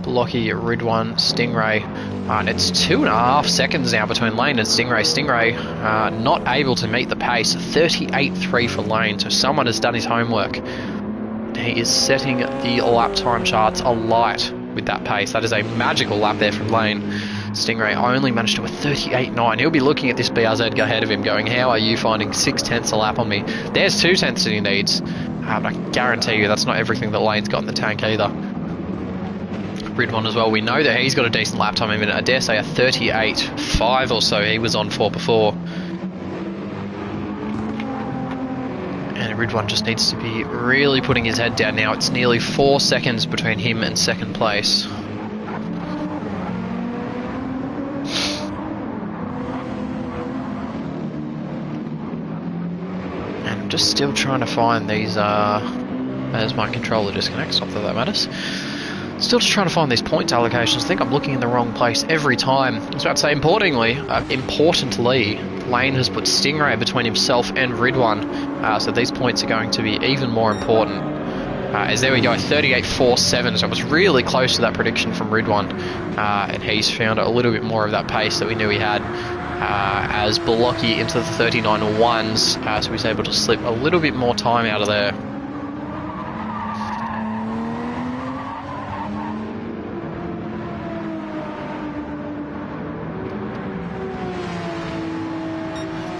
Blocky, Ridwan, Stingray. And it's 2.5 seconds now between Lane and Stingray. Stingray not able to meet the pace. 38.3 for Lane, so someone has done his homework. He is setting the lap time charts alight with that pace. That is a magical lap there from Lane. Stingray only managed to a 38.9. He'll be looking at this BRZ ahead of him going, how are you finding 0.6 a lap on me? There's 0.2 that he needs. But I guarantee you that's not everything that Lane's got in the tank either. Ridwan as well, we know that he's got a decent lap time. I mean, I dare say a 38.5 or so he was on for before. And Ridwan just needs to be really putting his head down now. It's nearly 4 seconds between him and second place. And I'm just still trying to find these, as my controller disconnects, not that that matters. Still just trying to find these points allocations. I think I'm looking in the wrong place every time. I was about to say, importantly, Lane has put Stingray between himself and Ridwan, so these points are going to be even more important. As there we go, 38.47, so it was really close to that prediction from Ridwan, and he's found a little bit more of that pace that we knew he had, as Blocky into the 39.1s, so he's able to slip a little bit more time out of there.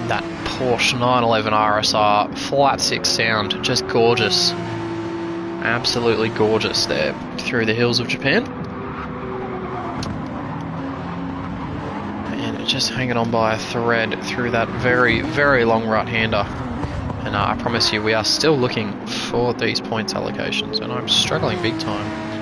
That Porsche 911 RSR flat 6 sound, just gorgeous, absolutely gorgeous there through the hills of Japan, and just hanging on by a thread through that very, very long right-hander. And I promise you, we are still looking for these points allocations, and I'm struggling big time.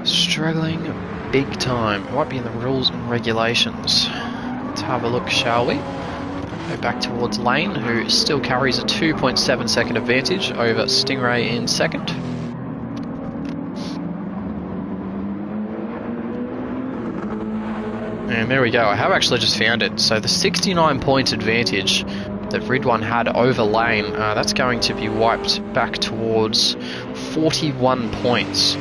Struggling big time. It might be in the rules and regulations. Let's have a look, shall we? Go back towards Lane, who still carries a 2.7 second advantage over Stingray in second. And there we go. I have actually just found it. So the 69 points advantage that Ridwan had over Lane, that's going to be wiped back towards 41 points.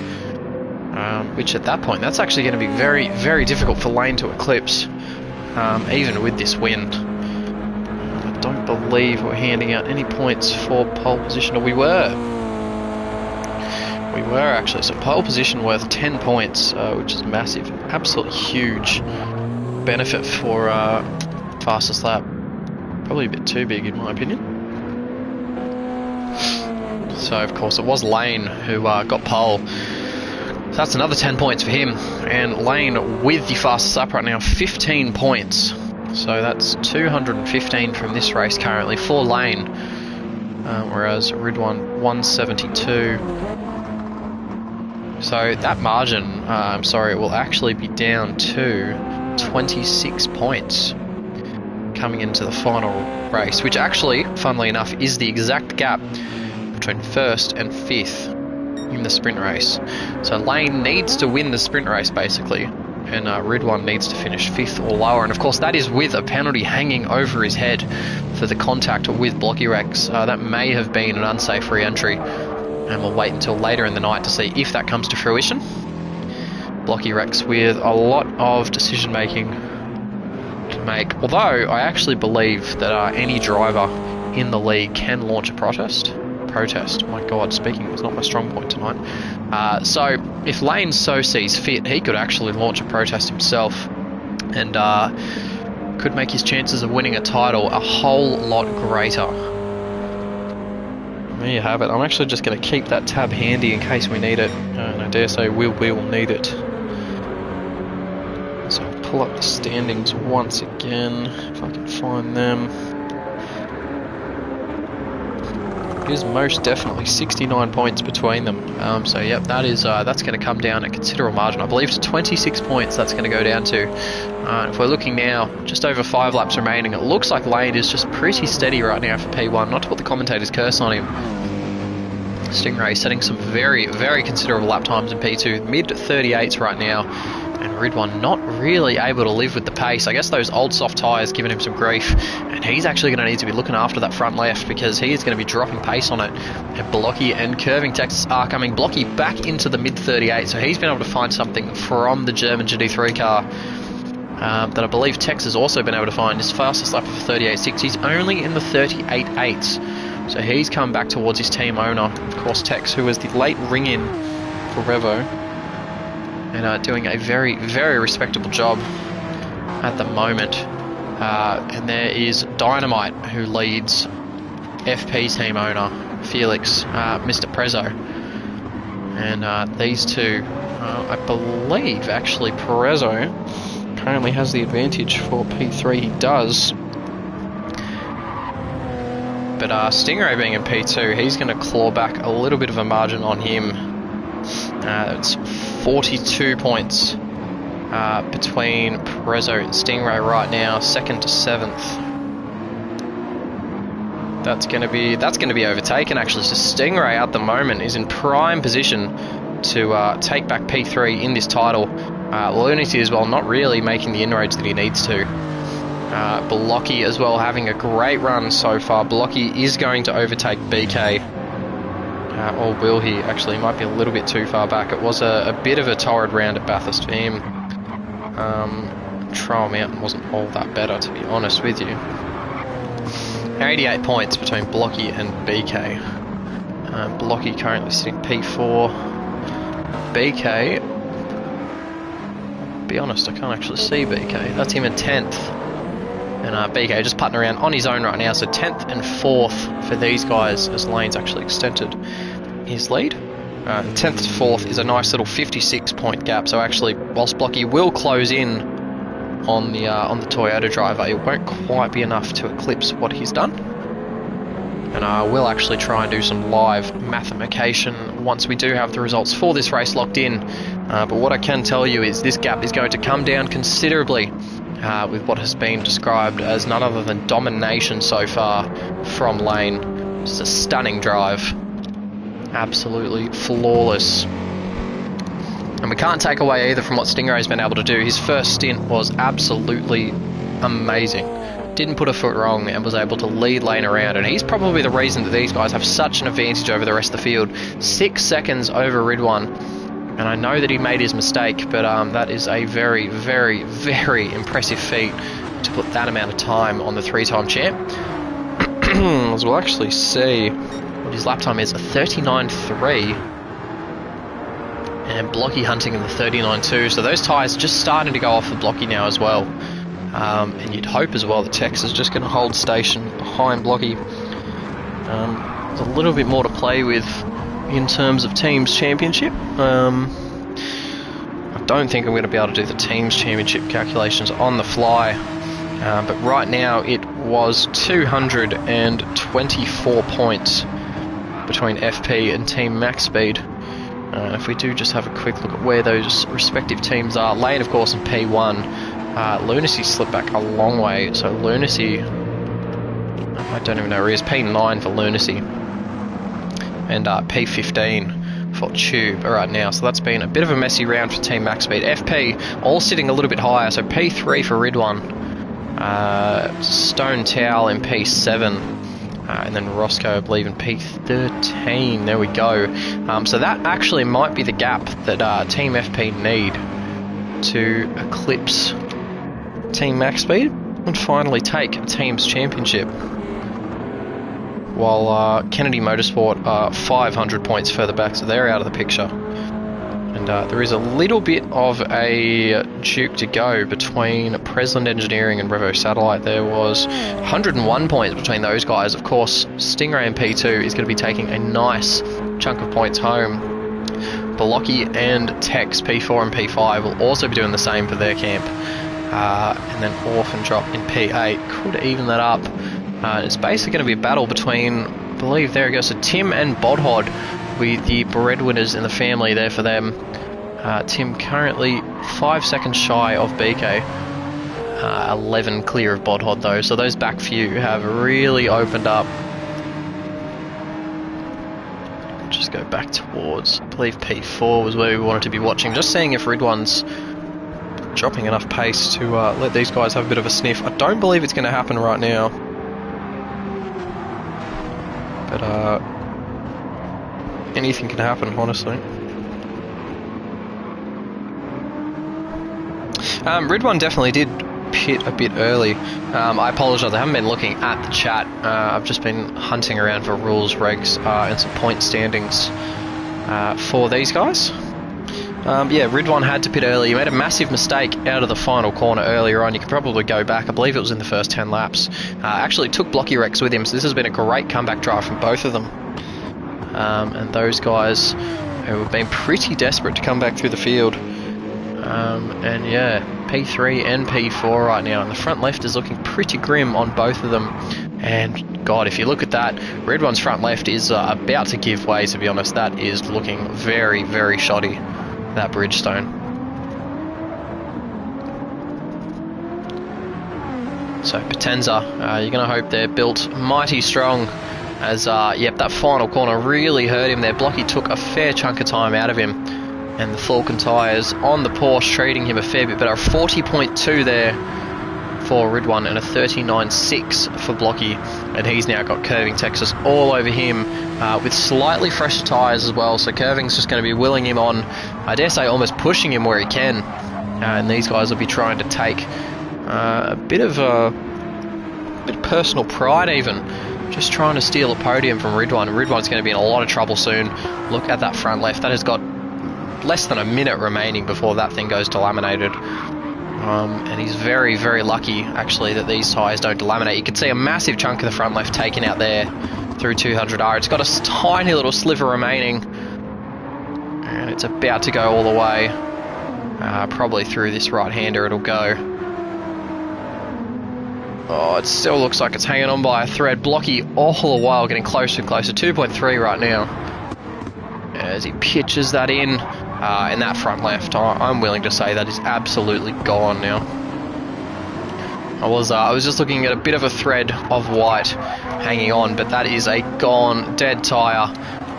Which at that point, that's actually going to be very, very difficult for Lane to eclipse, even with this win. I don't believe we're handing out any points for pole position, or we were. We were actually, so pole position worth 10 points, which is massive, absolutely huge benefit for fastest lap. Probably a bit too big in my opinion. So of course it was Lane who got pole. So that's another 10 points for him, and Lane with the fastest lap right now, 15 points. So that's 215 from this race currently for Lane, whereas Ridwan 172. So that margin, I'm sorry, it will actually be down to 26 points coming into the final race, which actually, funnily enough, is the exact gap between first and fifth in the sprint race. So Lane needs to win the sprint race basically, and Ridwan needs to finish 5th or lower, and of course that is with a penalty hanging over his head for the contact with Blocky Rex. That may have been an unsafe re-entry, and we'll wait until later in the night to see if that comes to fruition. Blocky Rex with a lot of decision making to make, although I actually believe that any driver in the league can launch a protest. My god, speaking is not my strong point tonight. So if Lane so sees fit, he could actually launch a protest himself, and could make his chances of winning a title a whole lot greater. There you have it. I'm actually just going to keep that tab handy in case we need it, and I dare say we will need it. So I'll pull up the standings once again, if I can find them. It is most definitely 69 points between them. So yep, that is that's going to come down a considerable margin. I believe to 26 points that's going to go down to. If we're looking now, just over 5 laps remaining, it looks like Lane is just pretty steady right now for P1. Not to put the commentators curse on him. Stingray setting some very, very considerable lap times in P2, mid 38s right now. and Ridwan not really able to live with the pace. I guess those old soft tyres giving him some grief, and he's actually going to need to be looking after that front left because he is going to be dropping pace on it. And Blocky and Curving Texas are coming. Blocky back into the mid-38, so he's been able to find something from the German GT3 car that I believe Tex has also been able to find. His fastest lap of 38.6. He's only in the 38.8, so he's come back towards his team owner. Of course, Tex, who was the late ring-in for Revo, and doing a very, very respectable job at the moment. And there is Dynamite, who leads FP's team owner, Felix, Mr. Prezzo. And these two, I believe, actually, Prezzo currently has the advantage for P3. He does. But Stingray being in P2, he's going to claw back a little bit of a margin on him. It's 42 points between Prezzo and Stingray right now, 2nd to 7th. That's going to be overtaken actually. So Stingray at the moment is in prime position to take back P3 in this title. Lunacy as well, not really making the inroads that he needs to. Blocky as well, having a great run so far. Blocky is going to overtake BK. Or will he? Actually, he might be a little bit too far back. It was a bit of a torrid round at Bathurst for him. Trial Mountain wasn't all that better, to be honest with you. 88 points between Blocky and BK. Blocky currently sitting P4. BK, be honest, I can't actually see BK. That's him in 10th. And BK just putting around on his own right now. So 10th and 4th for these guys as Lane's actually extended his lead. 10th to 4th is a nice little 56 point gap. So actually, whilst Blocky will close in on the Toyota driver, it won't quite be enough to eclipse what he's done. And I will actually try and do some live mathematication once we do have the results for this race locked in. But what I can tell you is this gap is going to come down considerably with what has been described as none other than domination so far from Lane. Just a stunning drive. Absolutely flawless. And we can't take away either from what Stingray's been able to do. His first stint was absolutely amazing. Didn't put a foot wrong and was able to lead Lane around. And he's probably the reason that these guys have such an advantage over the rest of the field. 6 seconds over Ridwan. And I know that he made his mistake, but that is a very, very, very impressive feat to put that amount of time on the 3-time champ. As we'll actually see what his lap time is, a 39.3. And Blocky hunting in the 39.2. So those tyres just starting to go off for Blocky now as well. And you'd hope as well that Tex is just going to hold station behind Blocky. There's a little bit more to play with in terms of Teams Championship. I don't think I'm going to be able to do the Teams Championship calculations on the fly. But right now it was 224 points between FP and Team Max Speed. If we do just have a quick look at where those respective teams are. Lane, of course, in P1. Lunacy slipped back a long way. So Lunacy, I don't even know where he is. P9 for Lunacy. And P15 for Tube right now. So that's been a bit of a messy round for Team Max Speed. FP all sitting a little bit higher. So P3 for Ridwan. Stone Towel in P7. And then Roscoe, I believe, in P13. There we go. So that actually might be the gap that Team FP need to eclipse Team Max Speed and finally take a Teams Championship. While Kennedy Motorsport are 500 points further back, so they're out of the picture. And there is a little bit of a duke to go between Presland Engineering and Revo Satellite. There was 101 points between those guys. Of course, Stingray in P2 is going to be taking a nice chunk of points home. Blocky and Tex, P4 and P5, will also be doing the same for their camp. And then Orphan Drop in P8 could even that up. It's basically going to be a battle between, I believe, there it goes, so Tim and Bodhod, with the breadwinners in the family there for them. Tim currently 5 seconds shy of BK. 11 clear of Bodhod though, so those back few have really opened up. Just go back towards, I believe P4 was where we wanted to be watching, just seeing if Ridwan's dropping enough pace to let these guys have a bit of a sniff. I don't believe it's going to happen right now. But anything can happen, honestly. Ridwan definitely did pit a bit early. I apologise, I haven't been looking at the chat. I've just been hunting around for rules, regs, and some point standings for these guys. Yeah, Ridwan had to pit early. He made a massive mistake out of the final corner earlier on. You could probably go back. I believe it was in the first 10 laps. Actually took Blocky Rex with him, so this has been a great comeback drive from both of them. And those guys who have been pretty desperate to come back through the field. And yeah, P3 and P4 right now. And the front left is looking pretty grim on both of them. And God, if you look at that, Ridwan's front left is about to give way, to be honest. That is looking very, very shoddy. That Bridgestone. So Potenza, you're going to hope they're built mighty strong, as yep, that final corner really hurt him there. Blocky took a fair chunk of time out of him, and the Falcon tyres on the Porsche treating him a fair bit better. 40.2 there for Ridwan and a 39.6 for Blocky, and he's now got Curving Texas all over him with slightly fresher tyres as well, so Curving's just going to be willing him on, I dare say almost pushing him where he can, and these guys will be trying to take a bit of personal pride even, just trying to steal a podium from Ridwan. Ridwan's going to be in a lot of trouble soon. Look at that front left, that has got less than a minute remaining before that thing goes delaminated. And he's very, very lucky, actually, that these tyres don't delaminate. You can see a massive chunk of the front left taken out there through 200R. It's got a tiny little sliver remaining, and it's about to go all the way. Probably through this right-hander it'll go. Oh, it still looks like it's hanging on by a thread. Blocky all the while getting closer and closer. 2.3 right now. As he pitches that in. And that front left, I'm willing to say that is absolutely gone now. I was just looking at a bit of a thread of white hanging on, but that is a gone, dead tyre.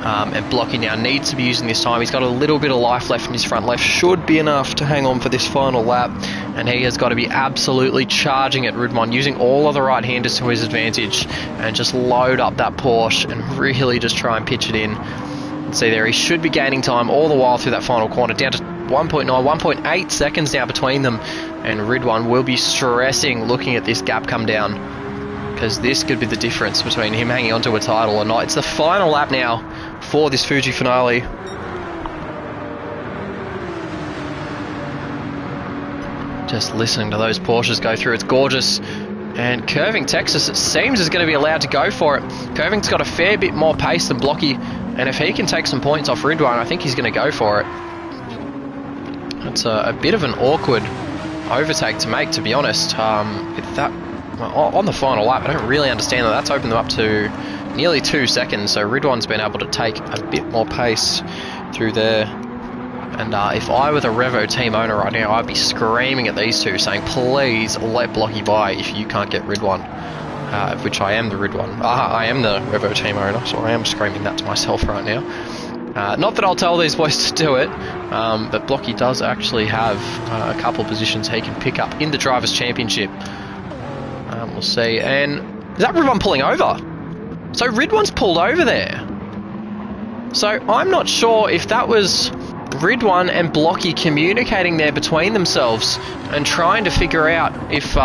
And Blocky now needs to be using this time. He's got a little bit of life left in his front left. Should be enough to hang on for this final lap. And he has got to be absolutely charging at Ridwan, using all of the right-handers to his advantage, and just load up that Porsche and really just try and pitch it in. See there, he should be gaining time all the while through that final corner, down to 1.9, 1.8 seconds now between them, and Ridwan will be stressing looking at this gap come down, because this could be the difference between him hanging onto a title or not. It's the final lap now for this Fuji finale. Just listening to those Porsches go through, it's gorgeous. And Curving Texas, it seems, is going to be allowed to go for it. Curving's got a fair bit more pace than Blocky, and if he can take some points off Ridwan, I think he's going to go for it. It's a bit of an awkward overtake to make, to be honest. With that, on the final lap, I don't really understand that. That's opened them up to nearly 2 seconds, so Ridwan's been able to take a bit more pace through there. And if I were the Revo team owner right now, I'd be screaming at these two, saying, please let Blocky by if you can't get Ridwan. Which I am the Ridwan. I am the Revo team owner, so I am screaming that to myself right now. Not that I'll tell these boys to do it, but Blocky does actually have a couple of positions he can pick up in the Drivers' Championship. We'll see. And is that Ridwan pulling over? So Ridwan's pulled over there. So I'm not sure if that was Ridwan and Blocky communicating there between themselves and trying to figure out if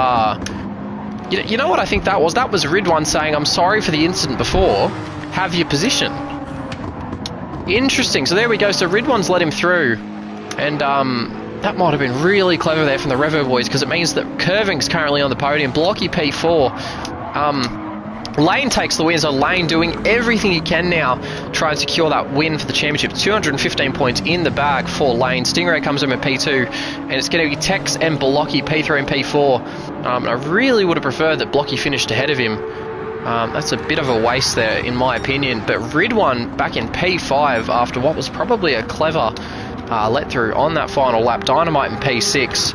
you know what I think that was? That was Ridwan saying, I'm sorry for the incident before, have your position. Interesting, so there we go. So Ridwan's let him through, and that might have been really clever there from the Revo boys, because it means that Curving's currently on the podium. Blocky P4. Lane takes the win, so Lane doing everything he can now try and secure that win for the championship. 215 points in the bag for Lane. Stingray comes in at P2, and it's going to be Tex and Blocky P3 and P4. I really would have preferred that Blocky finished ahead of him. That's a bit of a waste there, in my opinion. But Ridwan back in P5 after what was probably a clever let-through on that final lap. Dynamite in P6.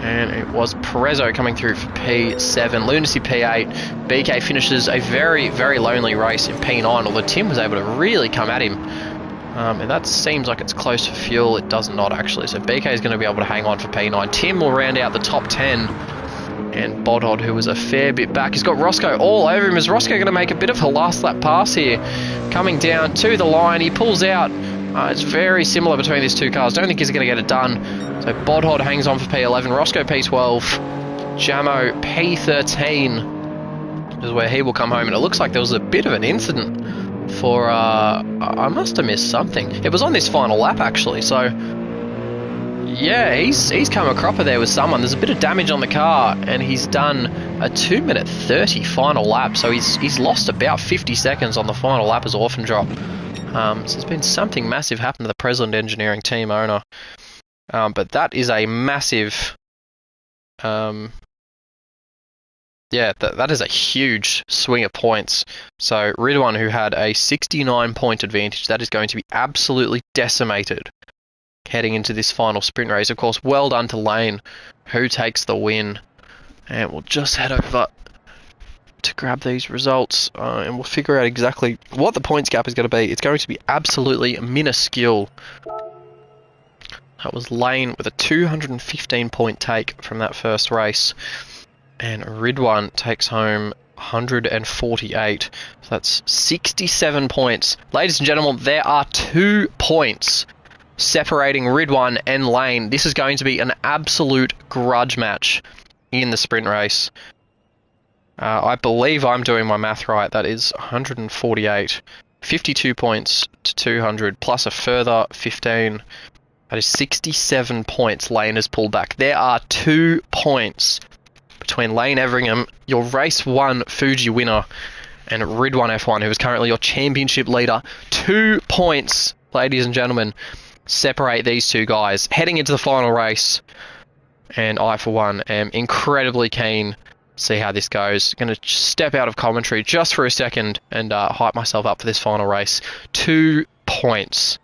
And it was Perezzo coming through for P7, Lunacy P8. BK finishes a very, very lonely race in P9, although Tim was able to really come at him And that seems like it's close for fuel. It does not actually. So BK is going to be able to hang on for P9. Tim will round out the top 10. And Bodod, who was a fair bit back, he's got Roscoe all over him. Is Roscoe going to make a bit of a last lap pass here? Coming down to the line, he pulls out. It's very similar between these two cars. Don't think he's going to get it done. So Bodod hangs on for P11, Roscoe P12, Jamo P13 is where he will come home. And it looks like there was a bit of an incident for, I must have missed something. It was on this final lap actually, so yeah, he's come a cropper there with someone. There's a bit of damage on the car, and he's done a 2:30 final lap. So he's lost about 50 seconds on the final lap as orphan drop. So there's been something massive happen to the President Engineering team owner. But that is a massive, yeah, that is a huge swing of points. So Ridwan, who had a 69-point advantage, that is going to be absolutely decimated heading into this final sprint race. Of course, well done to Lane, who takes the win. And we'll just head over to grab these results, and we'll figure out exactly what the points gap is going to be. It's going to be absolutely minuscule. That was Lane with a 215-point take from that first race. And Ridwan takes home 148. So that's 67 points. Ladies and gentlemen, there are 2 points separating Ridwan and Lane. This is going to be an absolute grudge match in the sprint race. I believe I'm doing my math right. That is 148. 52 points to 200 plus a further 15. That is 67 points Lane has pulled back. There are 2 points between Lane Everingham, your race 1 Fuji winner, and Ridwan F1, who is currently your championship leader. 2 points, ladies and gentlemen, separate these two guys heading into the final race. And I, for one, am incredibly keen to see how this goes. Going to step out of commentary just for a second and hype myself up for this final race. 2 points.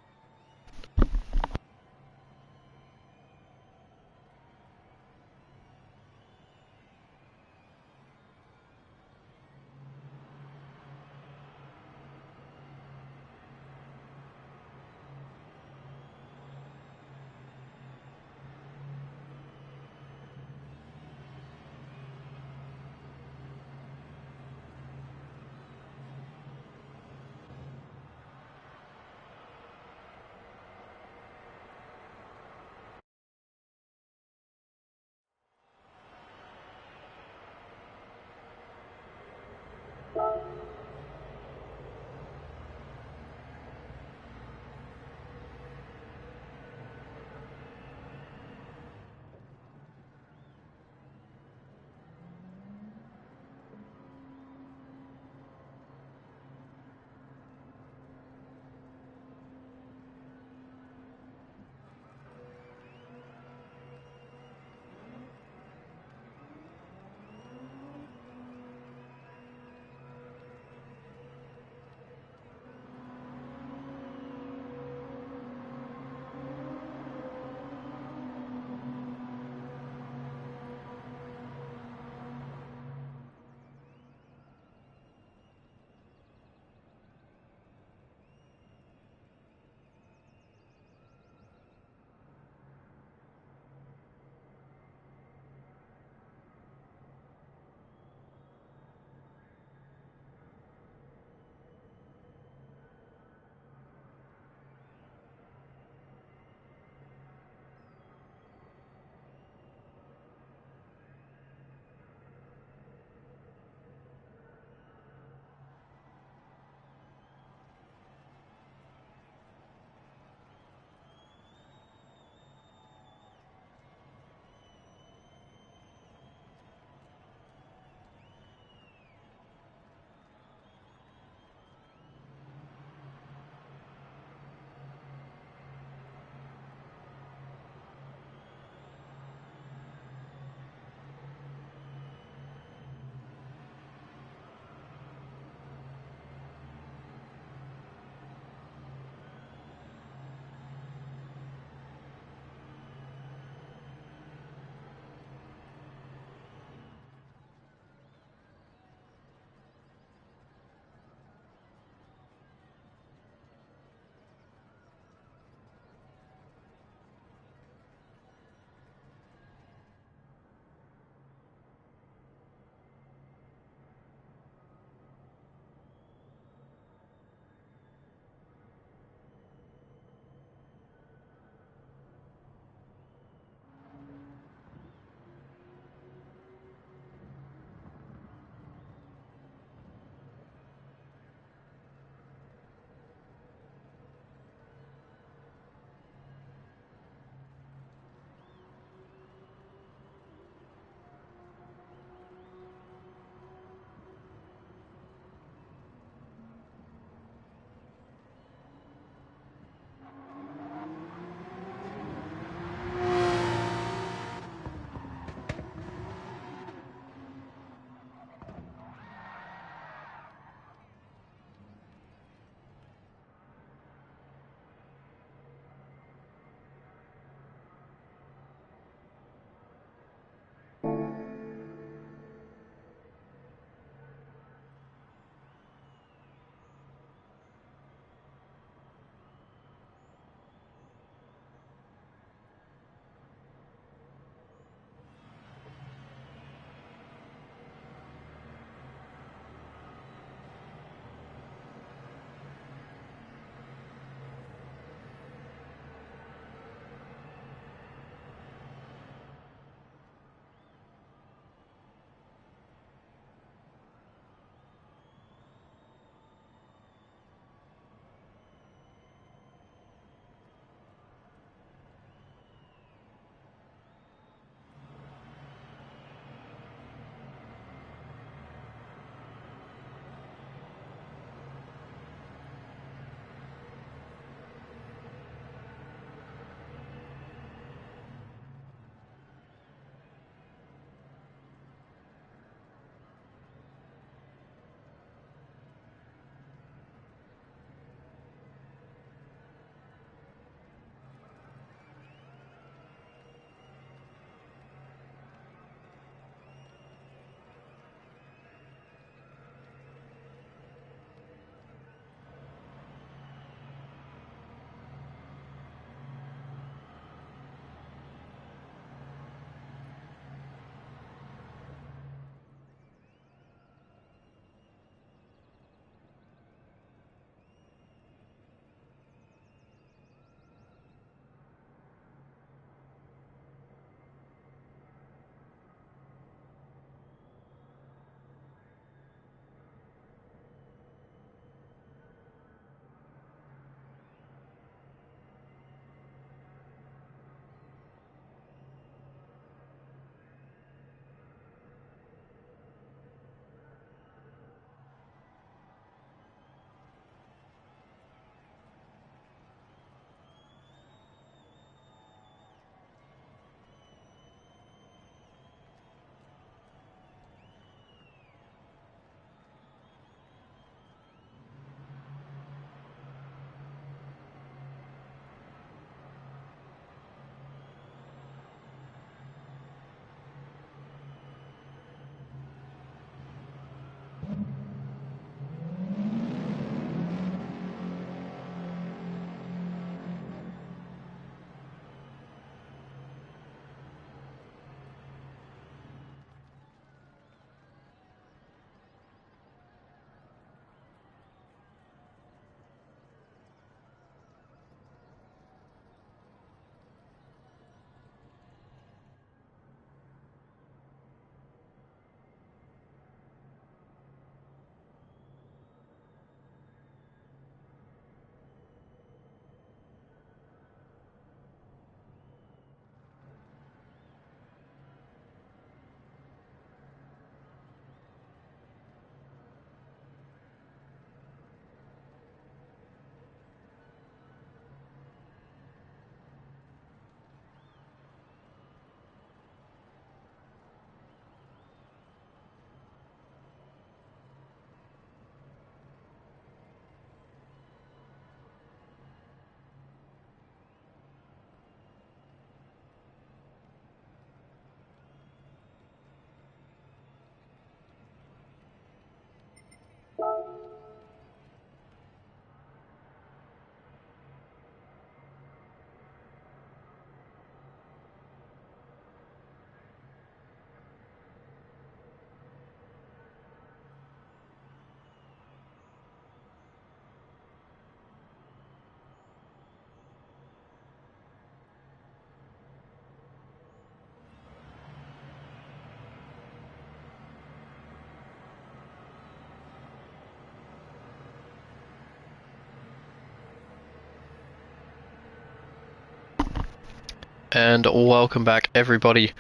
and welcome back everybody.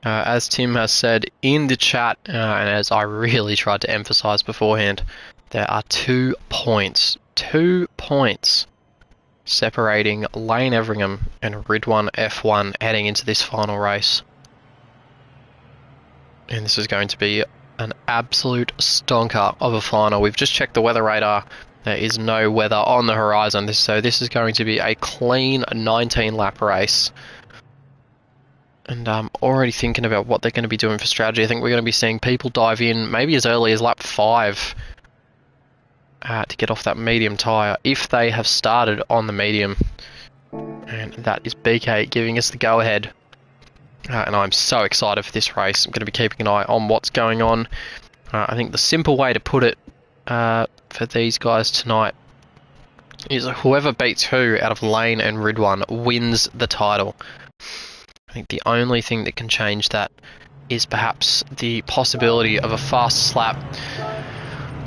As Tim has said in the chat, and as I really tried to emphasize beforehand, there are 2 points separating Lane Everingham and Ridwan F1 heading into this final race. And this is going to be an absolute stonker of a final. We've just checked the weather radar. There is no weather on the horizon, so this is going to be a clean 19-lap race. And I'm already thinking about what they're going to be doing for strategy. I think we're going to be seeing people dive in maybe as early as lap 5 to get off that medium tyre, if they have started on the medium. And that is BK giving us the go-ahead. And I'm so excited for this race. I'm going to be keeping an eye on what's going on. I think the simple way to put it for these guys tonight is whoever beats who out of Lane and Ridwan wins the title. I think the only thing that can change that is perhaps the possibility of a fast slap.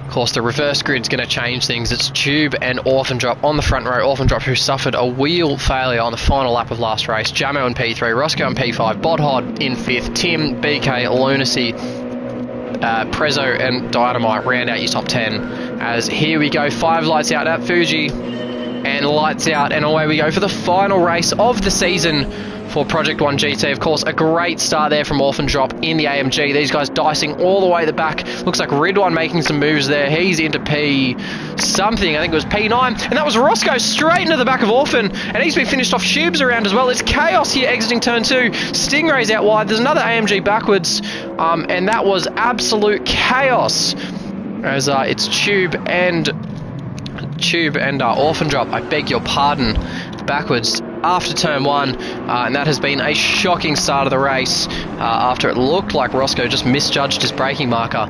Of course, the reverse grid's going to change things. It's Tube and Orphan Drop on the front row. Orphan Drop, who suffered a wheel failure on the final lap of last race. Jamo in P3, Roscoe in P5, Bodhod in 5th, Tim, BK, Lunacy, Prezzo and Dynamite round out your top 10. As here we go, 5 lights out at Fuji, and lights out, and away we go for the final race of the season for Project 1 GT. Of course, a great start there from Orphan Drop in the AMG. These guys dicing all the way to the back. Looks like Ridwan making some moves there. He's into P something. I think it was P9. And that was Roscoe straight into the back of Orphan. And he's been finished off Tubes around as well. It's chaos here exiting turn 2. Stingray's out wide. There's another AMG backwards. And that was absolute chaos. As it's Tube and Orphan Drop, I beg your pardon, backwards after turn 1, and that has been a shocking start of the race after it looked like Roscoe just misjudged his braking marker.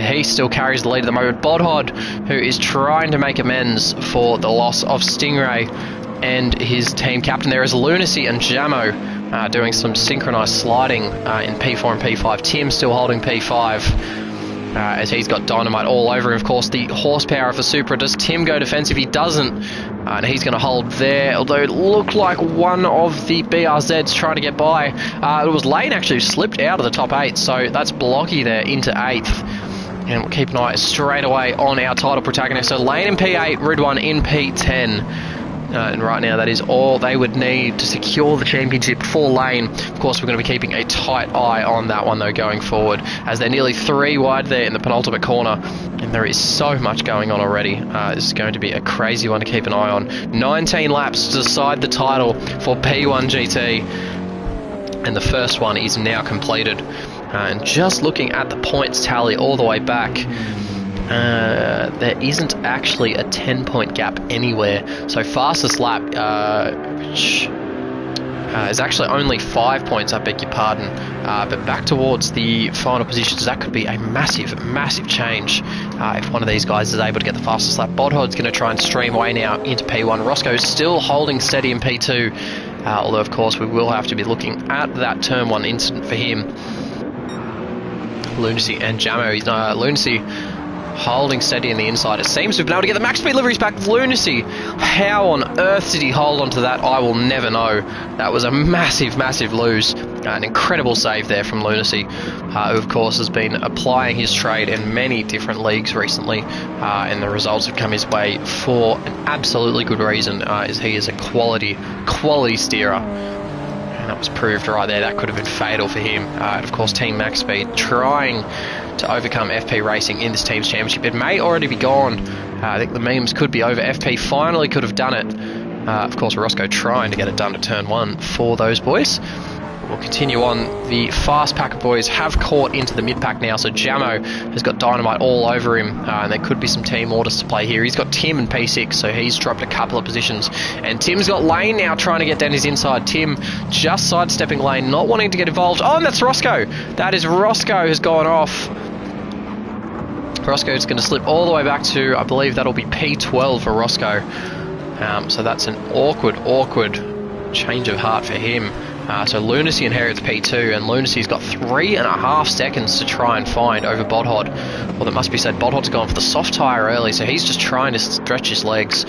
He still carries the lead at the moment. Bodhod, who is trying to make amends for the loss of Stingray, and his team captain there is Lunacy and Jamo doing some synchronized sliding in P4 and P5. Tim still holding P5. As he's got Dynamite all over him. Of course, the horsepower of the Supra. Does Tim go defensive? He doesn't. And he's going to hold there, although it looked like one of the BRZs trying to get by. It was Lane actually who slipped out of the top 8, so that's Blocky there into 8th. And we'll keep an eye straight away on our title protagonist. So Lane in P8, Ridwan in P10. And right now that is all they would need to secure the championship for Lane. Of course, we're going to be keeping a tight eye on that one though going forward, as they're nearly 3 wide there in the penultimate corner, and there is so much going on already. This is going to be a crazy one to keep an eye on. 19 laps to decide the title for P1 GT, and the first one is now completed. And just looking at the points tally all the way back, there isn't actually a 10-point gap anywhere. So fastest lap, which is actually only 5 points, I beg your pardon. But back towards the final positions, that could be a massive change if one of these guys is able to get the fastest lap. Bodhod's going to try and stream away now into P1. Roscoe's still holding steady in P2, although of course we will have to be looking at that turn 1 incident for him. Lunacy and Jamo, Lunacy holding steady in the inside. It seems we've been able to get the max speed liveries back. Lunacy, how on earth did he hold on to that? I will never know. That was a massive lose. An incredible save there from Lunacy, who of course has been applying his trade in many different leagues recently, and the results have come his way for an absolutely good reason, as he is a quality steerer. And that was proved right there. That could have been fatal for him. And of course, Team Max Speed trying to overcome FP Racing in this team's championship. It may already be gone. I think the memes could be over. FP finally could have done it. Of course, Roscoe trying to get it done to turn 1 for those boys. We'll continue on. The fast pack of boys have caught into the mid pack now, so Jamo has got Dynamite all over him, and there could be some team orders to play here. He's got Tim in P6, so he's dropped a couple of positions, and Tim's got Lane now trying to get down his inside. Tim just sidestepping Lane, not wanting to get involved. Oh, and that's Roscoe. That is Roscoe has gone off. Roscoe's going to slip all the way back to, I believe that'll be P12 for Roscoe. So that's an awkward change of heart for him. So Lunacy inherits P2, and Lunacy's got 3.5 seconds to try and find over Bodhod. Well, that must be said, Bodhod's gone for the soft tyre early, so he's just trying to stretch his legs.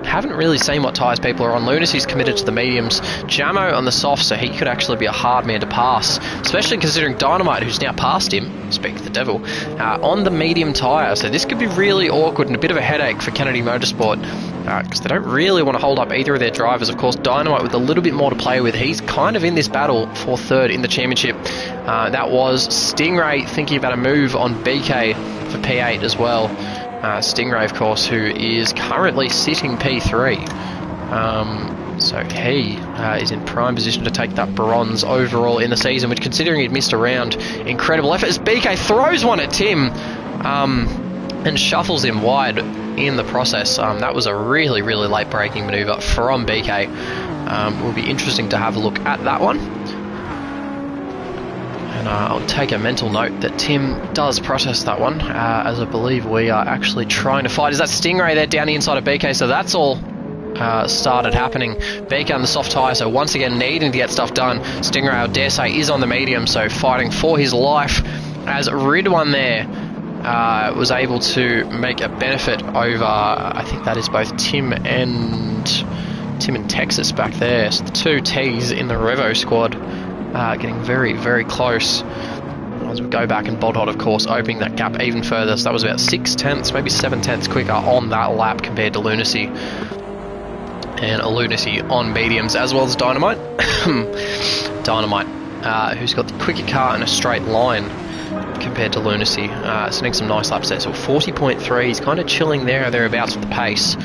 haven't really seen what tyres people are on. Lunacy's committed to the mediums. Jamo on the soft, so he could actually be a hard man to pass, especially considering Dynamite, who's now passed him, speak the devil, on the medium tyre. So this could be really awkward and a bit of a headache for Kennedy Motorsport, because they don't really want to hold up either of their drivers. Of course, Dynamite with a little bit more to play with. He's kind of in this battle for third in the championship. That was Stingray thinking about a move on BK for P8 as well. Stingray, of course, who is currently sitting P3. So he is in prime position to take that bronze overall in the season, which, considering he'd missed a round, incredible effort as BK throws one at Tim and shuffles him wide in the process. That was a really, really late braking manoeuvre from BK. Will be interesting to have a look at that one. And I'll take a mental note that Tim does protest that one, as I believe we are actually trying to fight. Is that Stingray there down the inside of BK? So that's all started happening. BK on the soft tyre, so once again needing to get stuff done. Stingray, I dare say, is on the medium, so fighting for his life, as Ridwan there was able to make a benefit over, I think that is both Tim and Texas back there. So the two T's in the Revo squad getting very, very close. As we go back, and Bodhod, of course, opening that gap even further. So that was about 6/10, maybe 7/10 quicker on that lap compared to Lunacy. And a Lunacy on mediums, as well as Dynamite. Dynamite, who's got the quicker car in a straight line compared to Lunacy. Sending some nice laps there. So 40.3, he's kind of chilling there or thereabouts with the pace.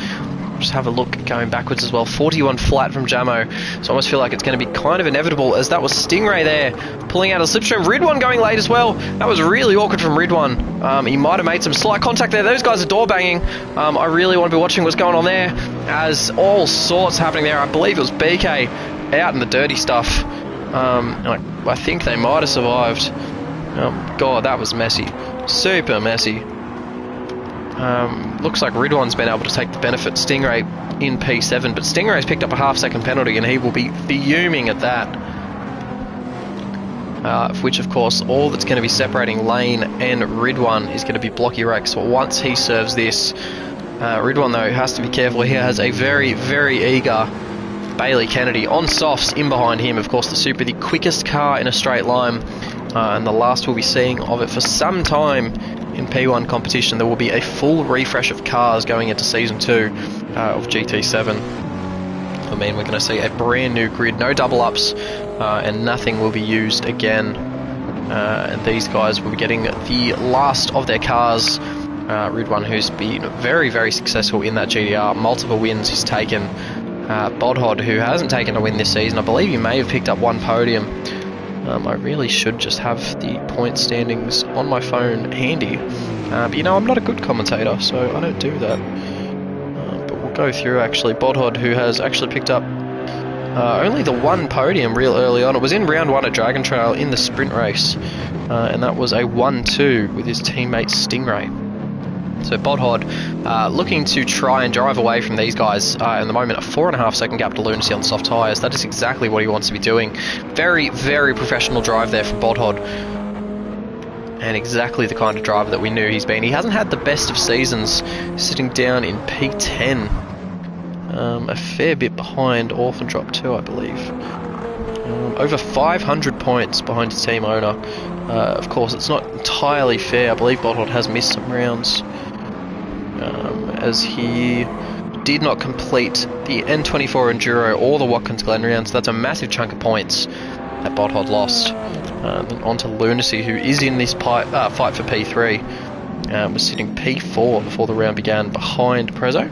Just have a look going backwards as well. 41 flat from Jamo. So I almost feel like it's going to be kind of inevitable, as that was Stingray there pulling out a slipstream. Ridwan going late as well. That was really awkward from Ridwan. He might have made some slight contact there. Those guys are door banging. I really want to be watching what's going on there, as all sorts happening there. I believe it was BK out in the dirty stuff. I think they might have survived. God, that was messy. Super messy. Looks like Ridwan's been able to take the benefit. Stingray in P7, but Stingray's picked up a half-second penalty, and he will be fuming at that. Which, of course, all that's going to be separating Lane and Ridwan is going to be blocky wreck. So once he serves this, Ridwan, though, has to be careful. He has a very, very eager Bailey Kennedy on softs in behind him. Of course, the Super, the quickest car in a straight line, and the last we'll be seeing of it for some time in P1 competition. There will be a full refresh of cars going into Season 2 of GT7. I mean, we're going to see a brand new grid, no double ups, and nothing will be used again. And these guys will be getting the last of their cars. Ridwan, who's been very, very successful in that GDR, multiple wins he's taken. Bodhod, who hasn't taken a win this season. I believe he may have picked up one podium. I really should just have the point standings on my phone handy, but you know, I'm not a good commentator, so I don't do that. But we'll go through actually. Bodhod, who has actually picked up only the one podium real early on. It was in round 1 at Dragon Trail in the sprint race, and that was a 1-2 with his teammate Stingray. So Bodhod looking to try and drive away from these guys. In the moment, a 4.5 second gap to Lunacy on soft tyres. That is exactly what he wants to be doing. Very, very professional drive there from Bodhod. And exactly the kind of driver that we knew he's been. He hasn't had the best of seasons, sitting down in P10. A fair bit behind Orphan Drop 2, I believe. Over 500 points behind his team owner. Of course, it's not entirely fair. I believe Bodhod has missed some rounds, as he did not complete the N24 Enduro or the Watkins Glen rounds. That's a massive chunk of points that Bodhod lost. Then on to Lunacy, who is in this fight for P3. Was sitting P4 before the round began, behind Prezzo.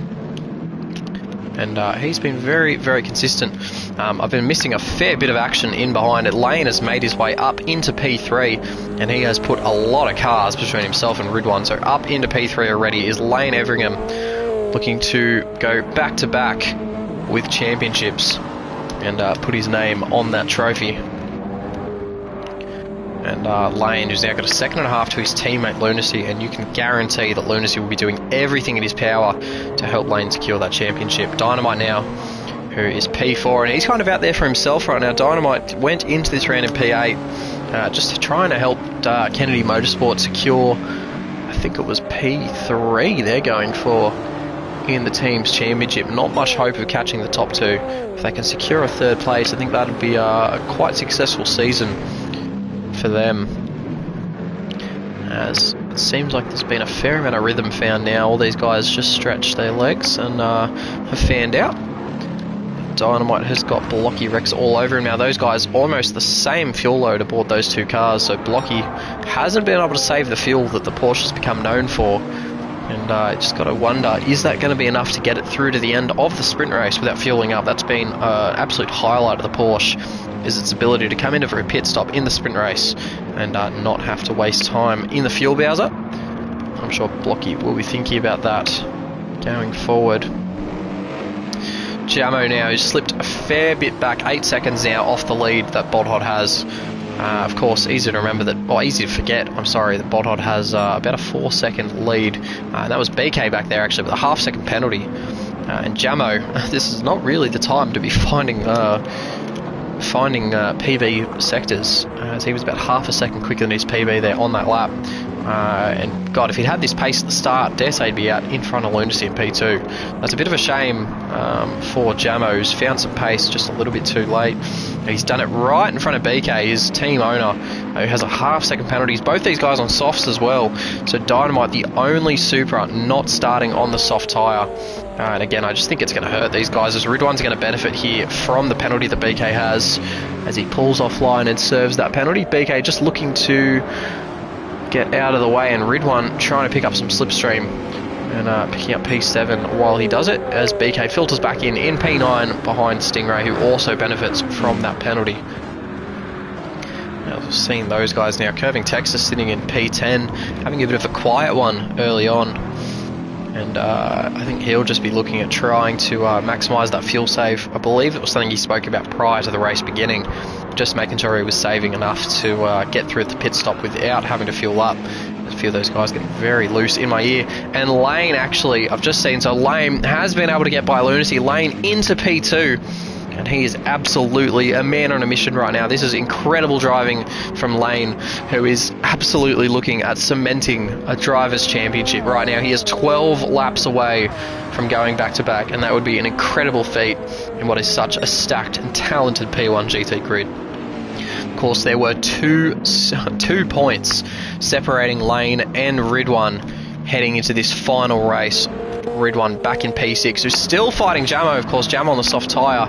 And he's been very, very consistent. I've been missing a fair bit of action in behind it. Lane has made his way up into P3, and he has put a lot of cars between himself and Ridwan. So up into P3 already is Lane Everingham, looking to go back-to-back with championships and put his name on that trophy. And Lane, who's now got a 2.5 seconds to his teammate Lunacy, and you can guarantee that Lunacy will be doing everything in his power to help Lane secure that championship. Dynamite now, who is P4, and he's kind of out there for himself right now. Dynamite went into this round in P8, just trying to help Kennedy Motorsport secure, I think it was P3 they're going for. in the team's championship. Not much hope of catching the top two. If they can secure a third place, I think that would be a quite successful season for them. As it seems like there's been a fair amount of rhythm found now. All these guys just stretched their legs and have fanned out. Dynamite has got Blocky Rex all over him now. Those guys almost the same fuel load aboard those two cars, so Blocky hasn't been able to save the fuel that the Porsche has become known for. And just got to wonder, is that going to be enough to get it through to the end of the sprint race without fueling up? That's been an absolute highlight of the Porsche, is its ability to come in for a pit stop in the sprint race and not have to waste time in the fuel bowser. I'm sure Blocky will be thinking about that going forward. Jamo now has slipped a fair bit back, 8 seconds now off the lead that Bodhod has. Of course, easy to remember that, or easy to forget, I'm sorry, that Bodhod has about a 4-second lead. And that was BK back there actually with a half-second penalty. And Jamo, this is not really the time to be finding PB sectors, as he was about half a second quicker than his PB there on that lap. And God, if he'd had this pace at the start, dare say he'd be out in front of Lunacy in P2. That's a bit of a shame for Jamo, who's found some pace just a little bit too late. He's done it right in front of BK, his team owner, who has a half-second penalties. Both these guys on softs as well. So Dynamite, the only Supra not starting on the soft tyre. And again, I just think it's going to hurt these guys, as Ridwan's going to benefit here from the penalty that BK has, as he pulls offline and serves that penalty. BK just looking to get out of the way, and Ridwan trying to pick up some slipstream and picking up P7 while he does it, as BK filters back in P9 behind Stingray, who also benefits from that penalty. Now, we've seen those guys now. Curving Texas sitting in P10, having a bit of a quiet one early on. And I think he'll just be looking at trying to maximise that fuel save. I believe it was something he spoke about prior to the race beginning, just making sure he was saving enough to get through the pit stop without having to fuel up. A few of those guys getting very loose in my ear. And Lane, actually, I've just seen, so Lane has been able to get by Lunacy. Lane into P2. And he is absolutely a man on a mission right now. This is incredible driving from Lane, who is absolutely looking at cementing a Drivers' Championship right now. He is 12 laps away from going back-to-back, and that would be an incredible feat in what is such a stacked and talented P1 GT grid. Of course, there were two points separating Lane and Ridwan heading into this final race. Ridwan back in P6, who's still fighting Jamo. Of course, Jamo on the soft tyre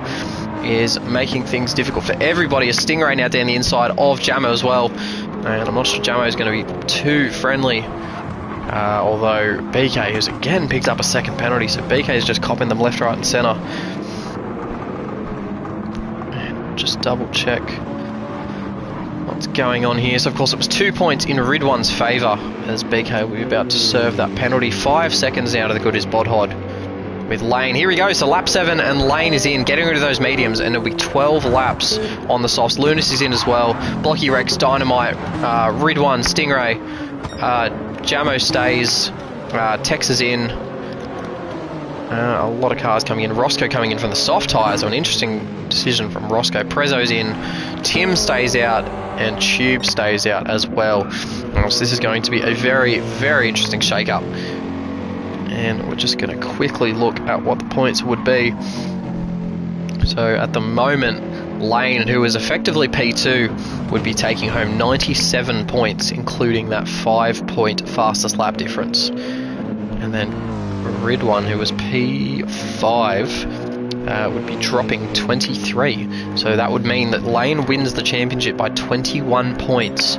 is making things difficult for everybody. A Stingray now down the inside of Jamo as well, and I'm not sure Jamo is going to be too friendly, although BK has again picked up a second penalty, so BK is just copping them left, right and centre. And just double check what's going on here. So of course it was 2 points in Ridwan's favour, as BK will be about to serve that penalty. 5 seconds now to the good is Bodhod with Lane. Here we go, so lap 7 and Lane is in, getting rid of those mediums, and it'll be 12 laps on the softs. Lunacy's in as well. Blocky Rex, Dynamite, Ridwan, Stingray, Jamo stays, Tex is in. A lot of cars coming in. Roscoe coming in from the soft tyres, so an interesting decision from Roscoe. Prezzo's in, Tim stays out, and Tube stays out as well. So this is going to be a very, very interesting shake-up. And we're just going to quickly look at what the points would be. So at the moment, Lane, who is effectively P2, would be taking home 97 points, including that 5-point fastest lap difference. And then Ridwan, who was P5, would be dropping 23. So that would mean that Lane wins the championship by 21 points.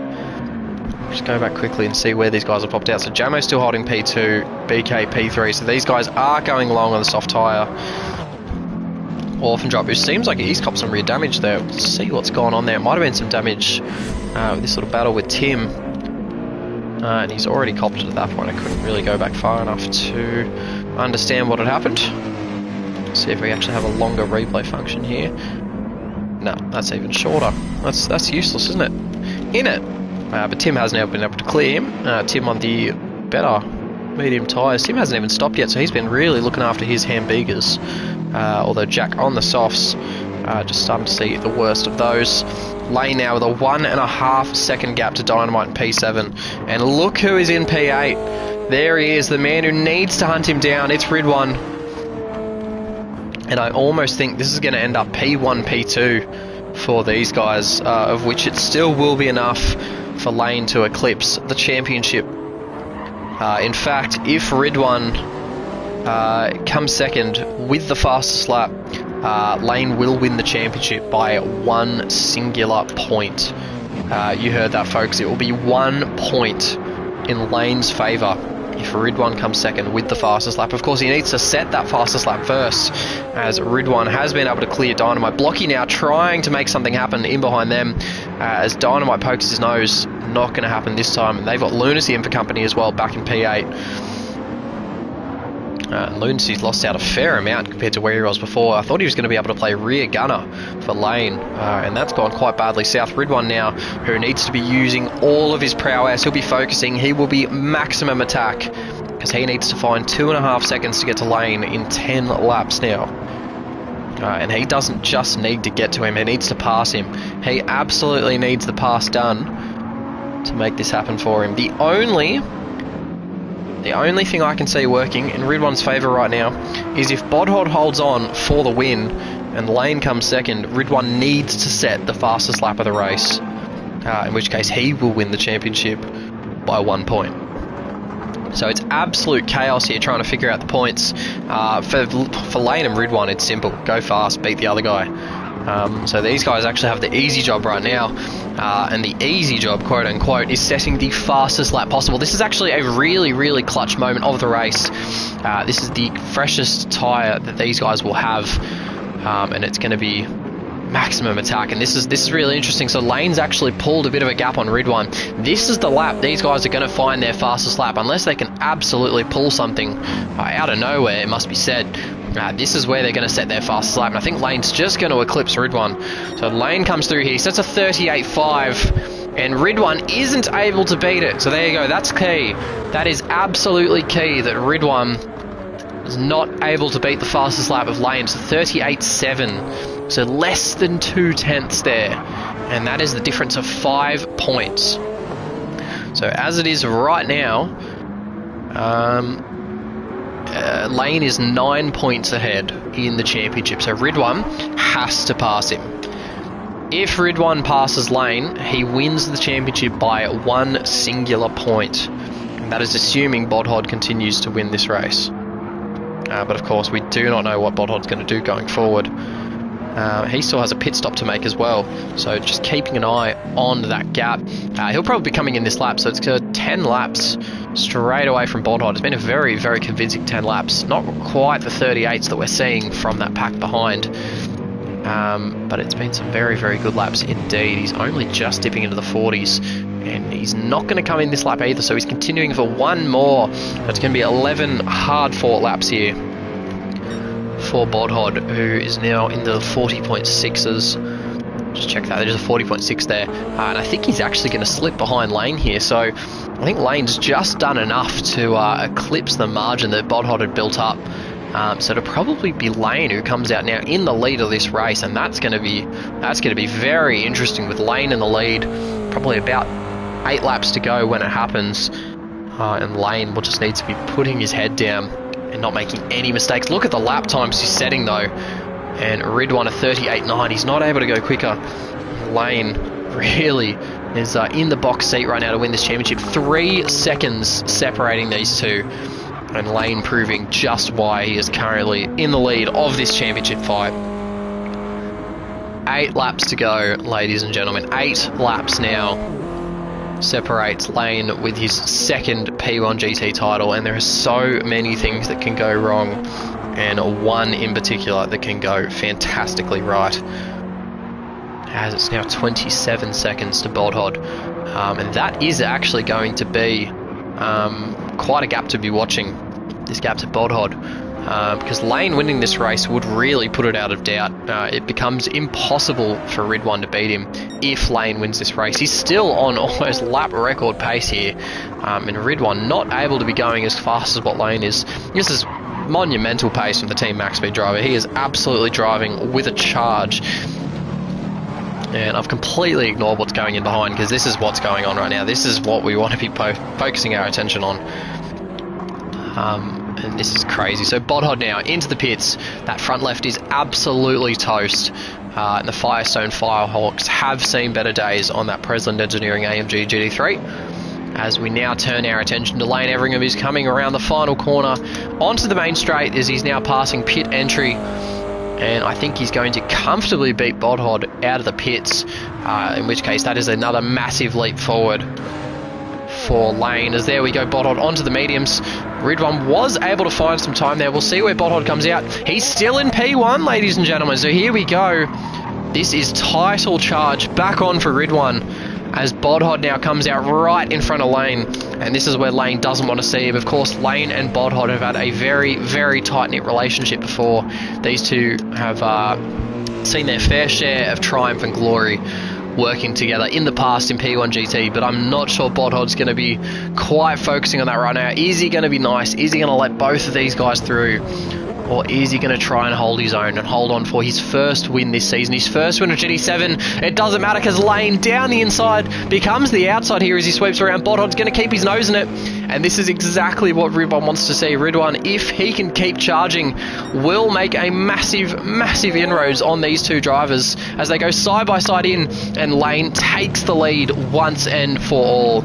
Just go back quickly and see where these guys have popped out. So Jamo's still holding P2, BK P3. So these guys are going long on the soft tyre. Orphan Drop, who seems like he's copped some rear damage there. Let's see what's going on there. Might have been some damage with this sort of battle with Tim. And he's already copped it at that point. I couldn't really go back far enough to understand what had happened. Let's see if we actually have a longer replay function here. No, that's even shorter. That's useless, isn't it? In it. But Tim has now been able to clear him. Tim on the better medium tyres. Tim hasn't even stopped yet, so he's been really looking after his Hamburgers. Although Jack on the softs, just starting to see the worst of those. Lane now with a 1.5 second gap to Dynamite in P7. And look who is in P8. There he is, the man who needs to hunt him down. It's Ridwan. And I almost think this is going to end up P1, P2 for these guys, of which it still will be enough for Lane to eclipse the championship. In fact, if Ridwan comes second with the fastest lap, Lane will win the championship by 1 singular point. You heard that, folks. It will be 1 point in Lane's favour if Ridwan comes second with the fastest lap. Of course, he needs to set that fastest lap first, as Ridwan has been able to clear Dynamite. Blocky now trying to make something happen in behind them, as Dynamite pokes his nose. Not going to happen this time. And they've got Lunacy in for company as well, back in P8. Lunacy's lost out a fair amount compared to where he was before. I thought he was going to be able to play rear gunner for Lane, and that's gone quite badly south. Ridwan now, who needs to be using all of his prowess. He'll be focusing. He will be maximum attack, because he needs to find 2.5 seconds to get to Lane in 10 laps now. And he doesn't just need to get to him, he needs to pass him. He absolutely needs the pass done to make this happen for him. The only thing I can see working in Ridwan's favour right now is if Bodhod holds on for the win and Lane comes second, Ridwan needs to set the fastest lap of the race, in which case he will win the championship by 1 point. So it's absolute chaos here trying to figure out the points. For Lane and Ridwan, it's simple. Go fast, beat the other guy. So these guys actually have the easy job right now, and the easy job, quote unquote, is setting the fastest lap possible. This is actually a really, really clutch moment of the race. This is the freshest tyre that these guys will have, and it's going to be maximum attack. And this is really interesting. So Lane's actually pulled a bit of a gap on Ridwan. This is the lap these guys are going to find their fastest lap, unless they can absolutely pull something out of nowhere, it must be said. This is where they're going to set their fastest lap, and I think Lane's just going to eclipse Ridwan. So Lane comes through here, sets a 38.5, and Ridwan isn't able to beat it. So there you go, that's key. That is absolutely key, that Ridwan is not able to beat the fastest lap of Lane. It's 38.7, so less than 2/10 there, and that is the difference of 5 points. So as it is right now, Lane is 9 points ahead in the championship, so Ridwan has to pass him. If Ridwan passes Lane, he wins the championship by 1 singular point. And that is assuming Bodhod continues to win this race. But of course, we do not know what Bodhod's going to do going forward. He still has a pit stop to make as well, so just keeping an eye on that gap. He'll probably be coming in this lap, so it's 10 laps straight away from Bodhod. It's been a very, very convincing 10 laps. Not quite the 38s that we're seeing from that pack behind, but it's been some very, very good laps indeed. He's only just dipping into the 40s, and he's not going to come in this lap either, so he's continuing for one more. That's going to be 11 hard-fought laps here for Bodhod, who is now in the 40.6s. Just check that, there's a 40.6 there, and I think he's actually going to slip behind Lane here, so I think Lane's just done enough to eclipse the margin that Bodhod had built up. So it'll probably be Lane who comes out now in the lead of this race, and that's going to be very interesting, with Lane in the lead, probably about 8 laps to go when it happens, and Lane will just need to be putting his head down and not making any mistakes. Look at the lap times he's setting though, and Ridwan a 38.9. He's not able to go quicker. Lane really is in the box seat right now to win this championship. 3 seconds separating these two, and Lane proving just why he is currently in the lead of this championship fight. 8 laps to go, ladies and gentlemen. 8 laps now separates Lane with his second P1 GT title, and there are so many things that can go wrong, and one in particular that can go fantastically right, as it's now 27 seconds to Bodhod, and that is actually going to be quite a gap to be watching, this gap to Bodhod, because Lane winning this race would really put it out of doubt. It becomes impossible for Ridwan to beat him if Lane wins this race. He's still on almost lap record pace here, and Ridwan not able to be going as fast as what Lane is. This is monumental pace from the Team Max Speed driver. He is absolutely driving with a charge, and I've completely ignored what's going in behind, because this is what's going on right now. This is what we want to be focusing our attention on. And this is crazy. So Bodhod now into the pits. That front left is absolutely toast. And the Firestone Firehawks have seen better days on that Presland Engineering AMG GT3. As we now turn our attention to Lane Everingham, who's coming around the final corner onto the main straight as he's now passing pit entry. And I think he's going to comfortably beat Bodhod out of the pits, in which case that is another massive leap forward for Lane. As there we go, Bodhod onto the mediums. Ridwan was able to find some time there. We'll see where Bodhod comes out. He's still in P1, ladies and gentlemen. So here we go. This is title charge back on for Ridwan, as Bodhod now comes out right in front of Lane. And this is where Lane doesn't want to see him. Of course, Lane and Bodhod have had a very, very tight-knit relationship before. These two have seen their fair share of triumph and glory working together in the past in P1 GT, but I'm not sure Bodhod's going to be quite focusing on that right now. Is he going to be nice? Is he going to let both of these guys through? Or is he going to try and hold his own and hold on for his first win this season? His first win of GT7. It doesn't matter because Lane down the inside becomes the outside here as he sweeps around. Bodhod's going to keep his nose in it. And this is exactly what Ridwan wants to see. Ridwan, if he can keep charging, will make a massive, massive inroads on these two drivers as they go side by side in. And Lane takes the lead once and for all.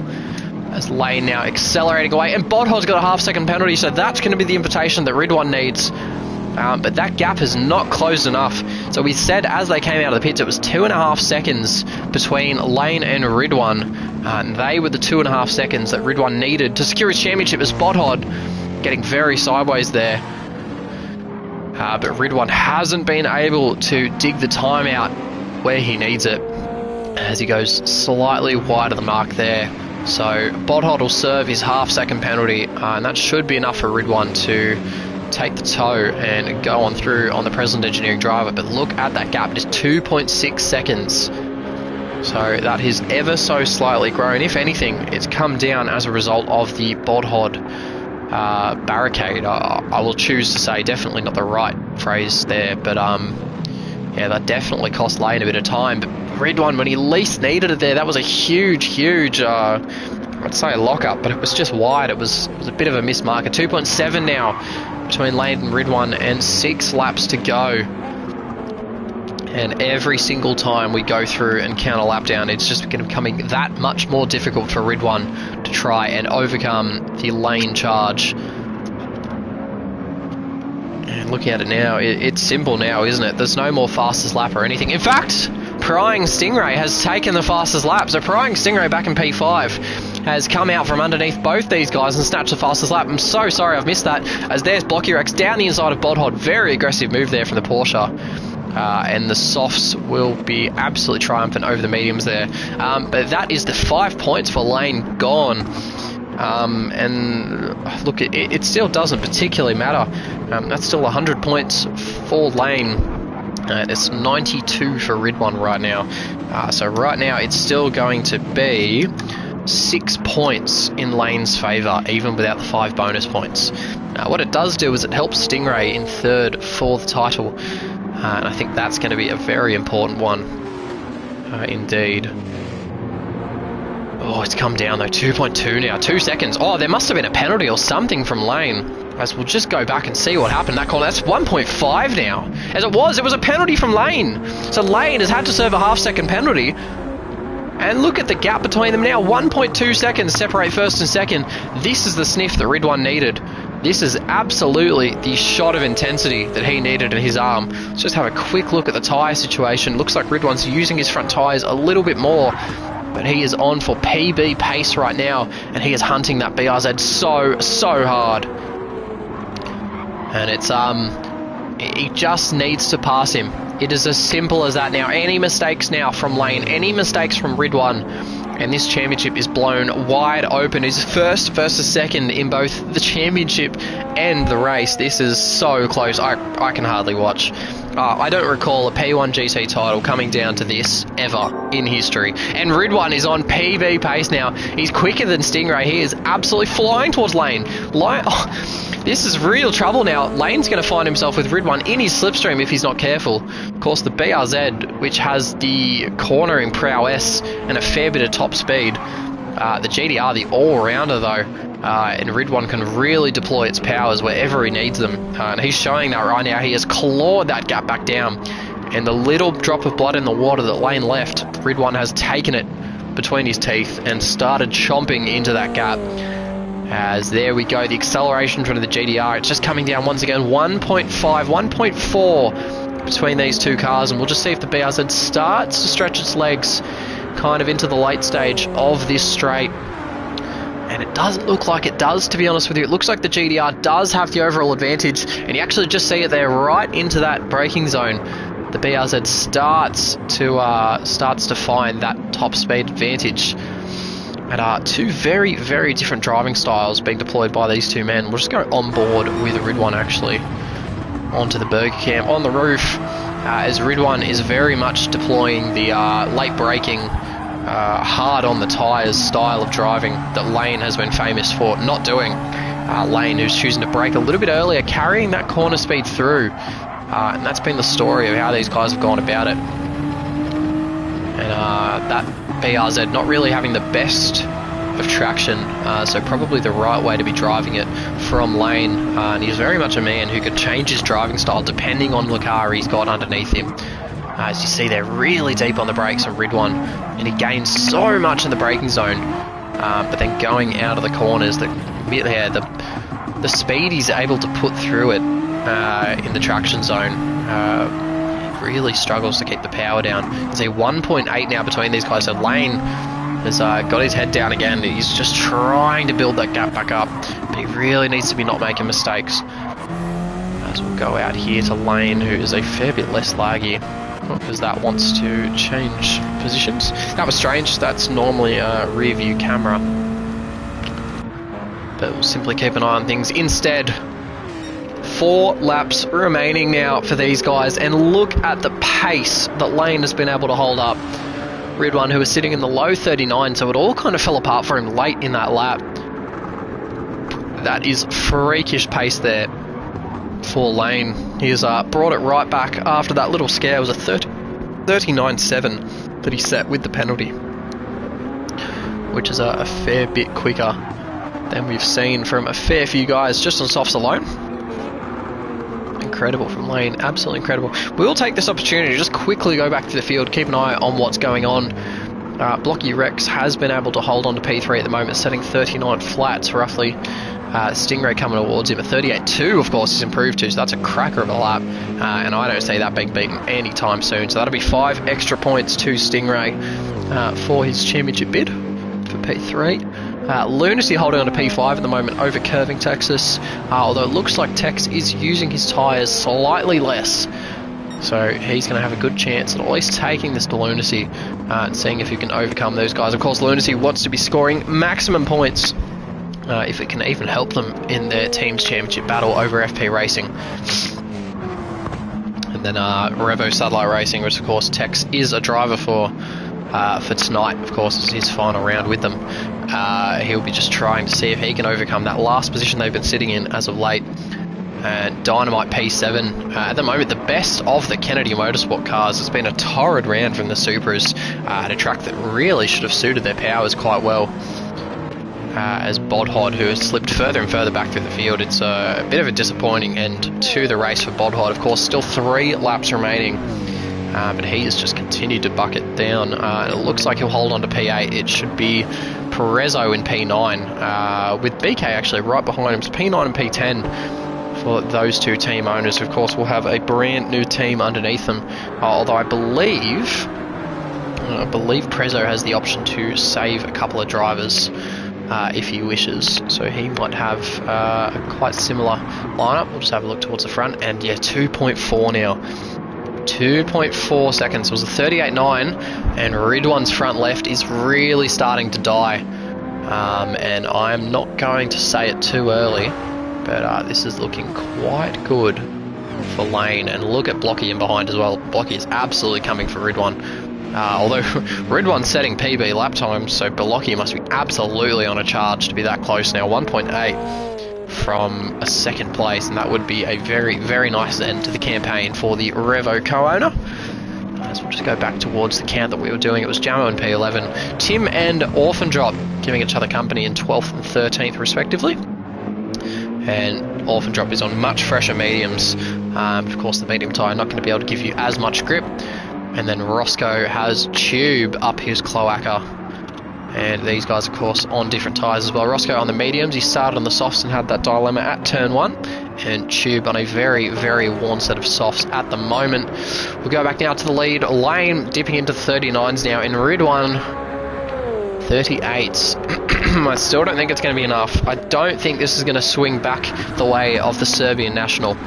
As Lane now accelerating away, and Bodhod's got a half-second penalty, so that's going to be the invitation that Ridwan needs. But that gap has not closed enough. So we said as they came out of the pits, it was 2.5 seconds between Lane and Ridwan. And they were the 2.5 seconds that Ridwan needed to secure his championship, as Bodhod getting very sideways there. But Ridwan hasn't been able to dig the time out where he needs it, as he goes slightly wide of the mark there. So Bodhod will serve his half-second penalty, and that should be enough for Ridwan to take the tow and go on through on the Presland Engineering driver. But look at that gap, it is 2.6 seconds. So that has ever so slightly grown. If anything, it's come down as a result of the Bodhod barricade. I will choose to say, definitely not the right phrase there, but yeah, that definitely cost Lane a bit of time. But Ridwan, when he least needed it there, that was a huge, I'd say a lock-up, but it was just wide. It was a bit of a miss marker. 2.7 now between Lane and Ridwan, and 6 laps to go. And every single time we go through and count a lap down, it's just becoming that much more difficult for Ridwan to try and overcome the Lane charge. And looking at it now, it's simple now, isn't it? There's no more fastest lap or anything. In fact, Prying Stingray has taken the fastest lap. So Prying Stingray back in P5 has come out from underneath both these guys and snatched the fastest lap. I'm so sorry I've missed that, as there's Blocky Rex down the inside of Bodhod. Very aggressive move there from the Porsche. And the softs will be absolutely triumphant over the mediums there. But that is the 5 points for Lane gone. And look, it still doesn't particularly matter. That's still 100 points for Lane. It's 92 for Ridwan right now. So right now it's still going to be 6 points in Lane's favour, even without the 5 bonus points. What it does do is it helps Stingray in third for the title. And I think that's going to be a very important one indeed. Oh, it's come down though, 2.2 now, 2 seconds. Oh, there must have been a penalty or something from Lane. As we'll just go back and see what happened in that corner. That's 1.5 now. As it was a penalty from Lane. So Lane has had to serve a half-second penalty. And look at the gap between them now, 1.2 seconds separate first and second. This is the sniff that Ridwan needed. This is absolutely the shot of intensity that he needed in his arm. Let's just have a quick look at the tyre situation. Looks like Ridwan's using his front tyres a little bit more, but he is on for PB pace right now, and he is hunting that BRZ so hard. And it's he just needs to pass him. It is as simple as that now. Any mistakes now from Lane, any mistakes from Ridwan, and this championship is blown wide open. He's first versus second in both the championship and the race. This is so close. I can hardly watch. I don't recall a P1 GT title coming down to this ever in history. And Ridwan is on PB pace now. He's quicker than Stingray. He is absolutely flying towards Lane. This is real trouble now. Lane's going to find himself with Ridwan in his slipstream if he's not careful. Of course, the BRZ, which has the cornering prowess and a fair bit of top speed, The GDR, the all-rounder though, and Ridwan can really deploy its powers wherever he needs them. And he's showing that right now. He has clawed that gap back down. And the little drop of blood in the water that Lane left, Ridwan has taken it between his teeth and started chomping into that gap. As there we go, the acceleration from the GDR, it's just coming down once again, 1.5, 1.4 between these two cars, and we'll just see if the BRZ starts to stretch its legs kind of into the late stage of this straight. And it doesn't look like it does, to be honest with you. It looks like the GDR does have the overall advantage, and you actually just see it there right into that braking zone. The BRZ starts to find that top speed advantage. And two very, very different driving styles being deployed by these two men. We'll just go on board with Ridwan actually onto the Burger Cam on the roof, as Ridwan is very much deploying the late braking, hard on the tyres style of driving that Lane has been famous for not doing. Lane, who's choosing to brake a little bit earlier, carrying that corner speed through, and that's been the story of how these guys have gone about it. And that BRZ not really having the best of traction, so probably the right way to be driving it from Lane, and he's very much a man who can change his driving style depending on the car he's got underneath him. As you see, they're really deep on the brakes on Ridwan, and he gains so much in the braking zone, but then going out of the corners, the speed he's able to put through it in the traction zone really struggles to keep the power down. You see 1.8 now between these guys, so Lane has got his head down again. He's just trying to build that gap back up, but he really needs to be not making mistakes. As we'll go out here to Lane, who is a fair bit less laggy, because that wants to change positions. That was strange, that's normally a rear view camera, but we'll simply keep an eye on things instead. 4 laps remaining now for these guys, and look at the pace that Lane has been able to hold up. Ridwan, who was sitting in the low 39, so it all kind of fell apart for him late in that lap. That is freakish pace there for Lane. He has brought it right back after that little scare. It was a 39.7 that he set with the penalty, which is a fair bit quicker than we've seen from a fair few guys just on softs alone. Incredible from Lane, absolutely incredible. We'll take this opportunity to just quickly go back to the field, keep an eye on what's going on. Blocky Rex has been able to hold on to P3 at the moment, setting 39 flats roughly. Stingray coming towards him at 38.2, of course, he's improved to, so that's a cracker of a lap, and I don't see that being beaten anytime soon. So that'll be 5 extra points to Stingray for his championship bid for P3. Lunacy holding on to P5 at the moment over Curving Texas, although it looks like Tex is using his tyres slightly less, so he's going to have a good chance at least taking this to Lunacy and seeing if he can overcome those guys. Of course, Lunacy wants to be scoring maximum points if it can even help them in their team's championship battle over FP Racing. And then Revo Satellite Racing, which of course Tex is a driver for tonight, of course, is his final round with them. He'll be just trying to see if he can overcome that last position they've been sitting in as of late. Dynamite P7, at the moment the best of the Kennedy Motorsport cars. It's been a torrid round from the Supras at a track that really should have suited their powers quite well. As Bodhod, who has slipped further and further back through the field, it's a bit of a disappointing end to the race for Bodhod. Of course, still 3 laps remaining. But he has just continued to bucket down. It looks like he'll hold on to P8. It should be Perezzo in P9, with BK actually right behind him. So P9 and P10 for those two team owners. Of course, we'll have a brand new team underneath them. Although I believe Perezzo has the option to save a couple of drivers if he wishes. So he might have a quite similar lineup. We'll just have a look towards the front, and yeah, 2.4 now. 2.4 seconds. It was a 38.9, and Ridwan's front left is really starting to die. And I'm not going to say it too early, but this is looking quite good for Lane. And look at Blocky in behind as well. Blocky is absolutely coming for Ridwan. Although Ridwan's setting PB lap times, so Blocky must be absolutely on a charge to be that close now. 1.8 from a second place, and that would be a very, very nice end to the campaign for the Revo co-owner. As we'll just go back towards the count that we were doing, it was Jamo and P11, Tim and Orphan Drop giving each other company in 12th and 13th respectively. And Orphan Drop is on much fresher mediums. Of course, the medium tyre not going to be able to give you as much grip. And then Roscoe has Tube up his Cloaca. And these guys, of course, on different tyres as well. Roscoe on the mediums, he started on the softs and had that dilemma at turn 1. And Tube on a very, very worn set of softs at the moment. We'll go back now to the lead. Lane dipping into the 39s now in Ridwan. 38s. I still don't think it's going to be enough. I don't think this is going to swing back the way of the Serbian national.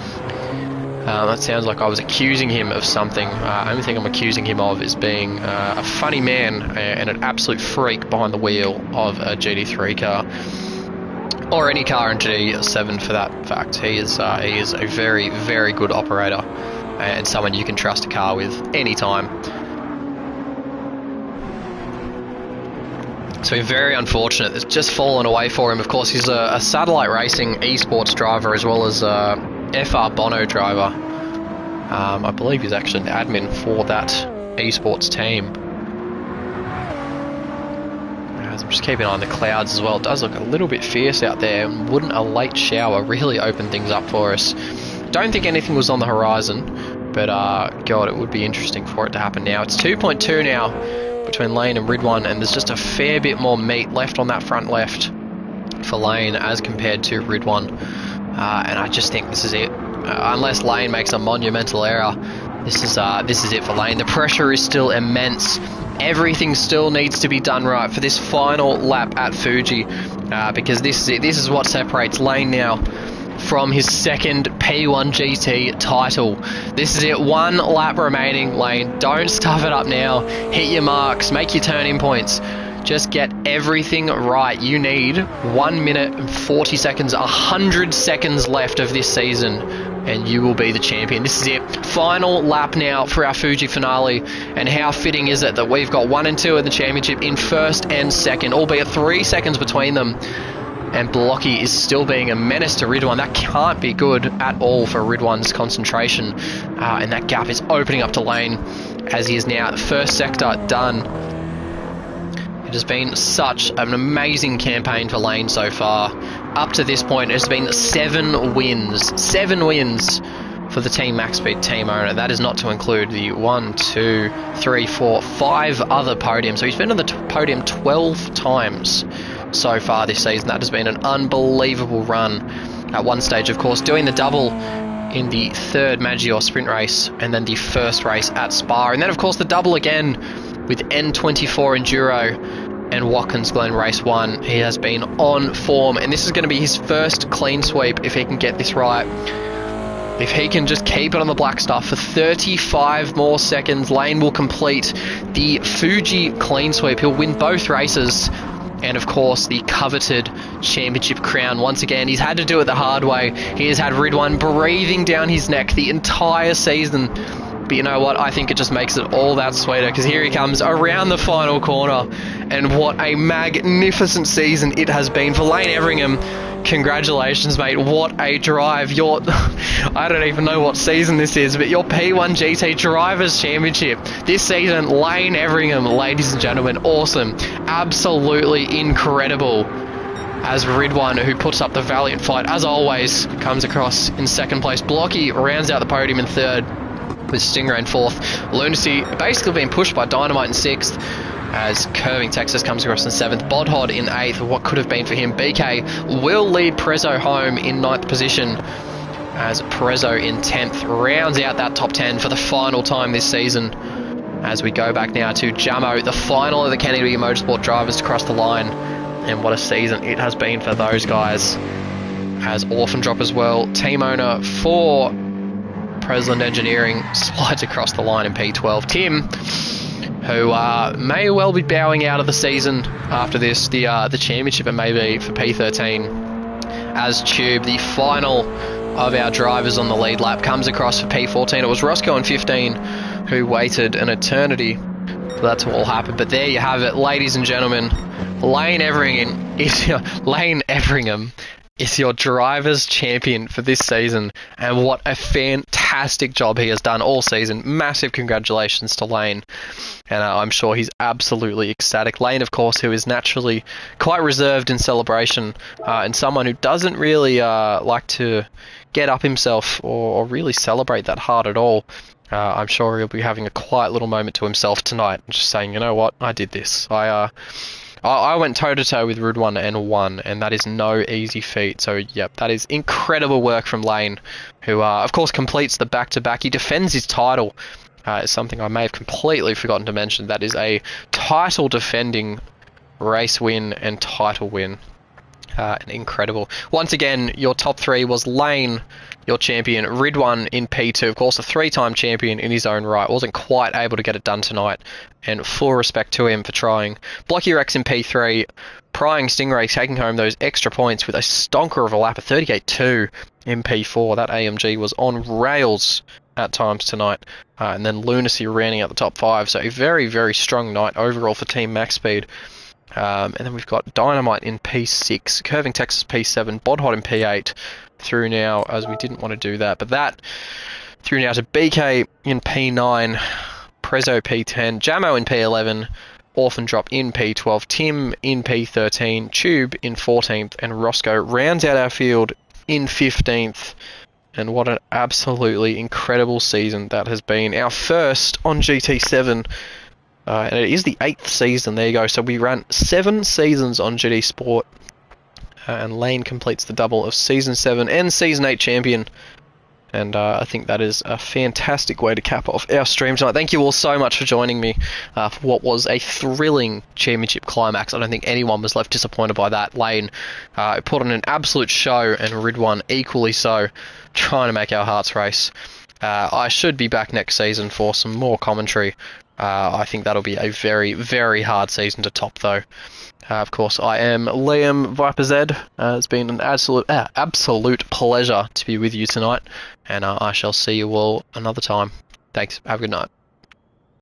That sounds like I was accusing him of something. Only thing I'm accusing him of is being a funny man and an absolute freak behind the wheel of a GT3 car. Or any car in GT7 for that fact. He is a very, very good operator and someone you can trust a car with anytime. So very unfortunate. It's just fallen away for him. Of course, he's a satellite racing eSports driver as well as FR Bono driver. I believe he's actually an admin for that eSports team. As I'm just keeping an eye on the clouds as well. It does look a little bit fierce out there. Wouldn't a late shower really open things up for us? Don't think anything was on the horizon, but God, it would be interesting for it to happen now. It's 2.2 now between Lane and Ridwan, and there's just a fair bit more meat left on that front left for Lane as compared to Ridwan. And I just think this is it. Unless Lane makes a monumental error, this is it for Lane. The pressure is still immense. Everything still needs to be done right for this final lap at Fuji, because this is it. This is what separates Lane now from his second P1 GT title. This is it. 1 lap remaining, Lane. Don't stuff it up now. Hit your marks. Make your turn-in points. Just get everything right. You need 1 minute and 40 seconds, 100 seconds left of this season, and you will be the champion. This is it. Final lap now for our Fuji finale. And how fitting is it that we've got 1 and 2 in the championship in first and second, albeit 3 seconds between them. And Blocky is still being a menace to Ridwan. That can't be good at all for Ridwan's concentration. And that gap is opening up to Lane as he is now the first sector done. It has been such an amazing campaign for Lane so far. Up to this point, it's been 7 wins. 7 wins for the Team Max Speed team owner. That is not to include the 1, 2, 3, 4, 5 other podiums. So he's been on the podium 12 times so far this season. That has been an unbelievable run. At one stage, of course, doing the double in the 3rd Maggior sprint race and then the 1st race at Spa. And then, of course, the double again with N24 Enduro and Watkins Glen Race 1. He has been on form, and this is going to be his first clean sweep if he can get this right. If he can just keep it on the black stuff for 35 more seconds, Lane will complete the Fuji clean sweep. He'll win both races. And of course, the coveted championship crown. Once again, he's had to do it the hard way. He has had Ridwan breathing down his neck the entire season. But you know what? I think it just makes it all that sweeter, because here he comes around the final corner. And what a magnificent season it has been for Lane Everingham. Congratulations, mate. What a drive. I don't even know what season this is, but your P1 GT Drivers Championship this season, Lane Everingham, ladies and gentlemen, awesome. Absolutely incredible. As Ridwan, who puts up the valiant fight, as always, comes across in 2nd place. Blocky rounds out the podium in 3rd, with Stingray in 4th. Lunacy basically being pushed by Dynamite in 6th, as Curving Texas comes across in 7th. Bodhod in 8th, what could have been for him. BK will lead Prezzo home in 9th position, as Prezzo in 10th rounds out that top 10 for the final time this season. As we go back now to Jamo, the final of the Kennedy Motorsport drivers to cross the line. And what a season it has been for those guys. As Orphan Drop as well, team owner for Presland Engineering, slides across the line in P12. Tim, who may well be bowing out of the season after this, the championship, and maybe for P13. As Tube, the final of our drivers on the lead lap, comes across for P14. It was Roscoe in 15 who waited an eternity for that to all happen. But there you have it, ladies and gentlemen. Lane Everingham is your drivers champion for this season, and what a fantastic fantastic job he has done all season. Massive congratulations to Lane, and I'm sure he's absolutely ecstatic. Lane, of course, who is naturally quite reserved in celebration, and someone who doesn't really like to get up himself or really celebrate that hard at all. I'm sure he'll be having a quiet little moment to himself tonight, just saying, you know what, I did this. I went toe-to-toe with Ridwan and won, and that is no easy feat. So, yep, that is incredible work from Lane, who, of course, completes the back-to-back. He defends his title. It's something I may have completely forgotten to mention. That is a title-defending race win and title win. Incredible. Once again, your top three was Lane, your champion, Ridwan in P2, of course, a three-time champion in his own right. Wasn't quite able to get it done tonight, and full respect to him for trying. Blocky Rex in P3, Prying Stingray taking home those extra points with a stonker of a lap, a 38.2 in P4. That AMG was on rails at times tonight. And then Lunacy rounding out the top five. So a very, very strong night overall for Team Max Speed. And then we've got Dynamite in P6, Curving Texas P7, Bodhot in P8, through now, as we didn't want to do that, but that through now to BK in P9, Prezzo P10, Jamo in P11, Orphan Drop in P12, Tim in P13, Tube in 14th, and Roscoe rounds out our field in 15th. And what an absolutely incredible season that has been. Our first on GT7. And it is the 8th season. There you go. So we ran 7 seasons on GT Sport. And Lane completes the double of Season 7 and Season 8 champion. And I think that is a fantastic way to cap off our stream tonight. Thank you all so much for joining me for what was a thrilling championship climax. I don't think anyone was left disappointed by that. Lane put on an absolute show, and Ridwan equally so, trying to make our hearts race. I should be back next season for some more commentary. I think that'll be a very, very hard season to top, though. Of course, I am Liam Viper Z. It's been an absolute pleasure to be with you tonight, and I shall see you all another time. Thanks. Have a good night.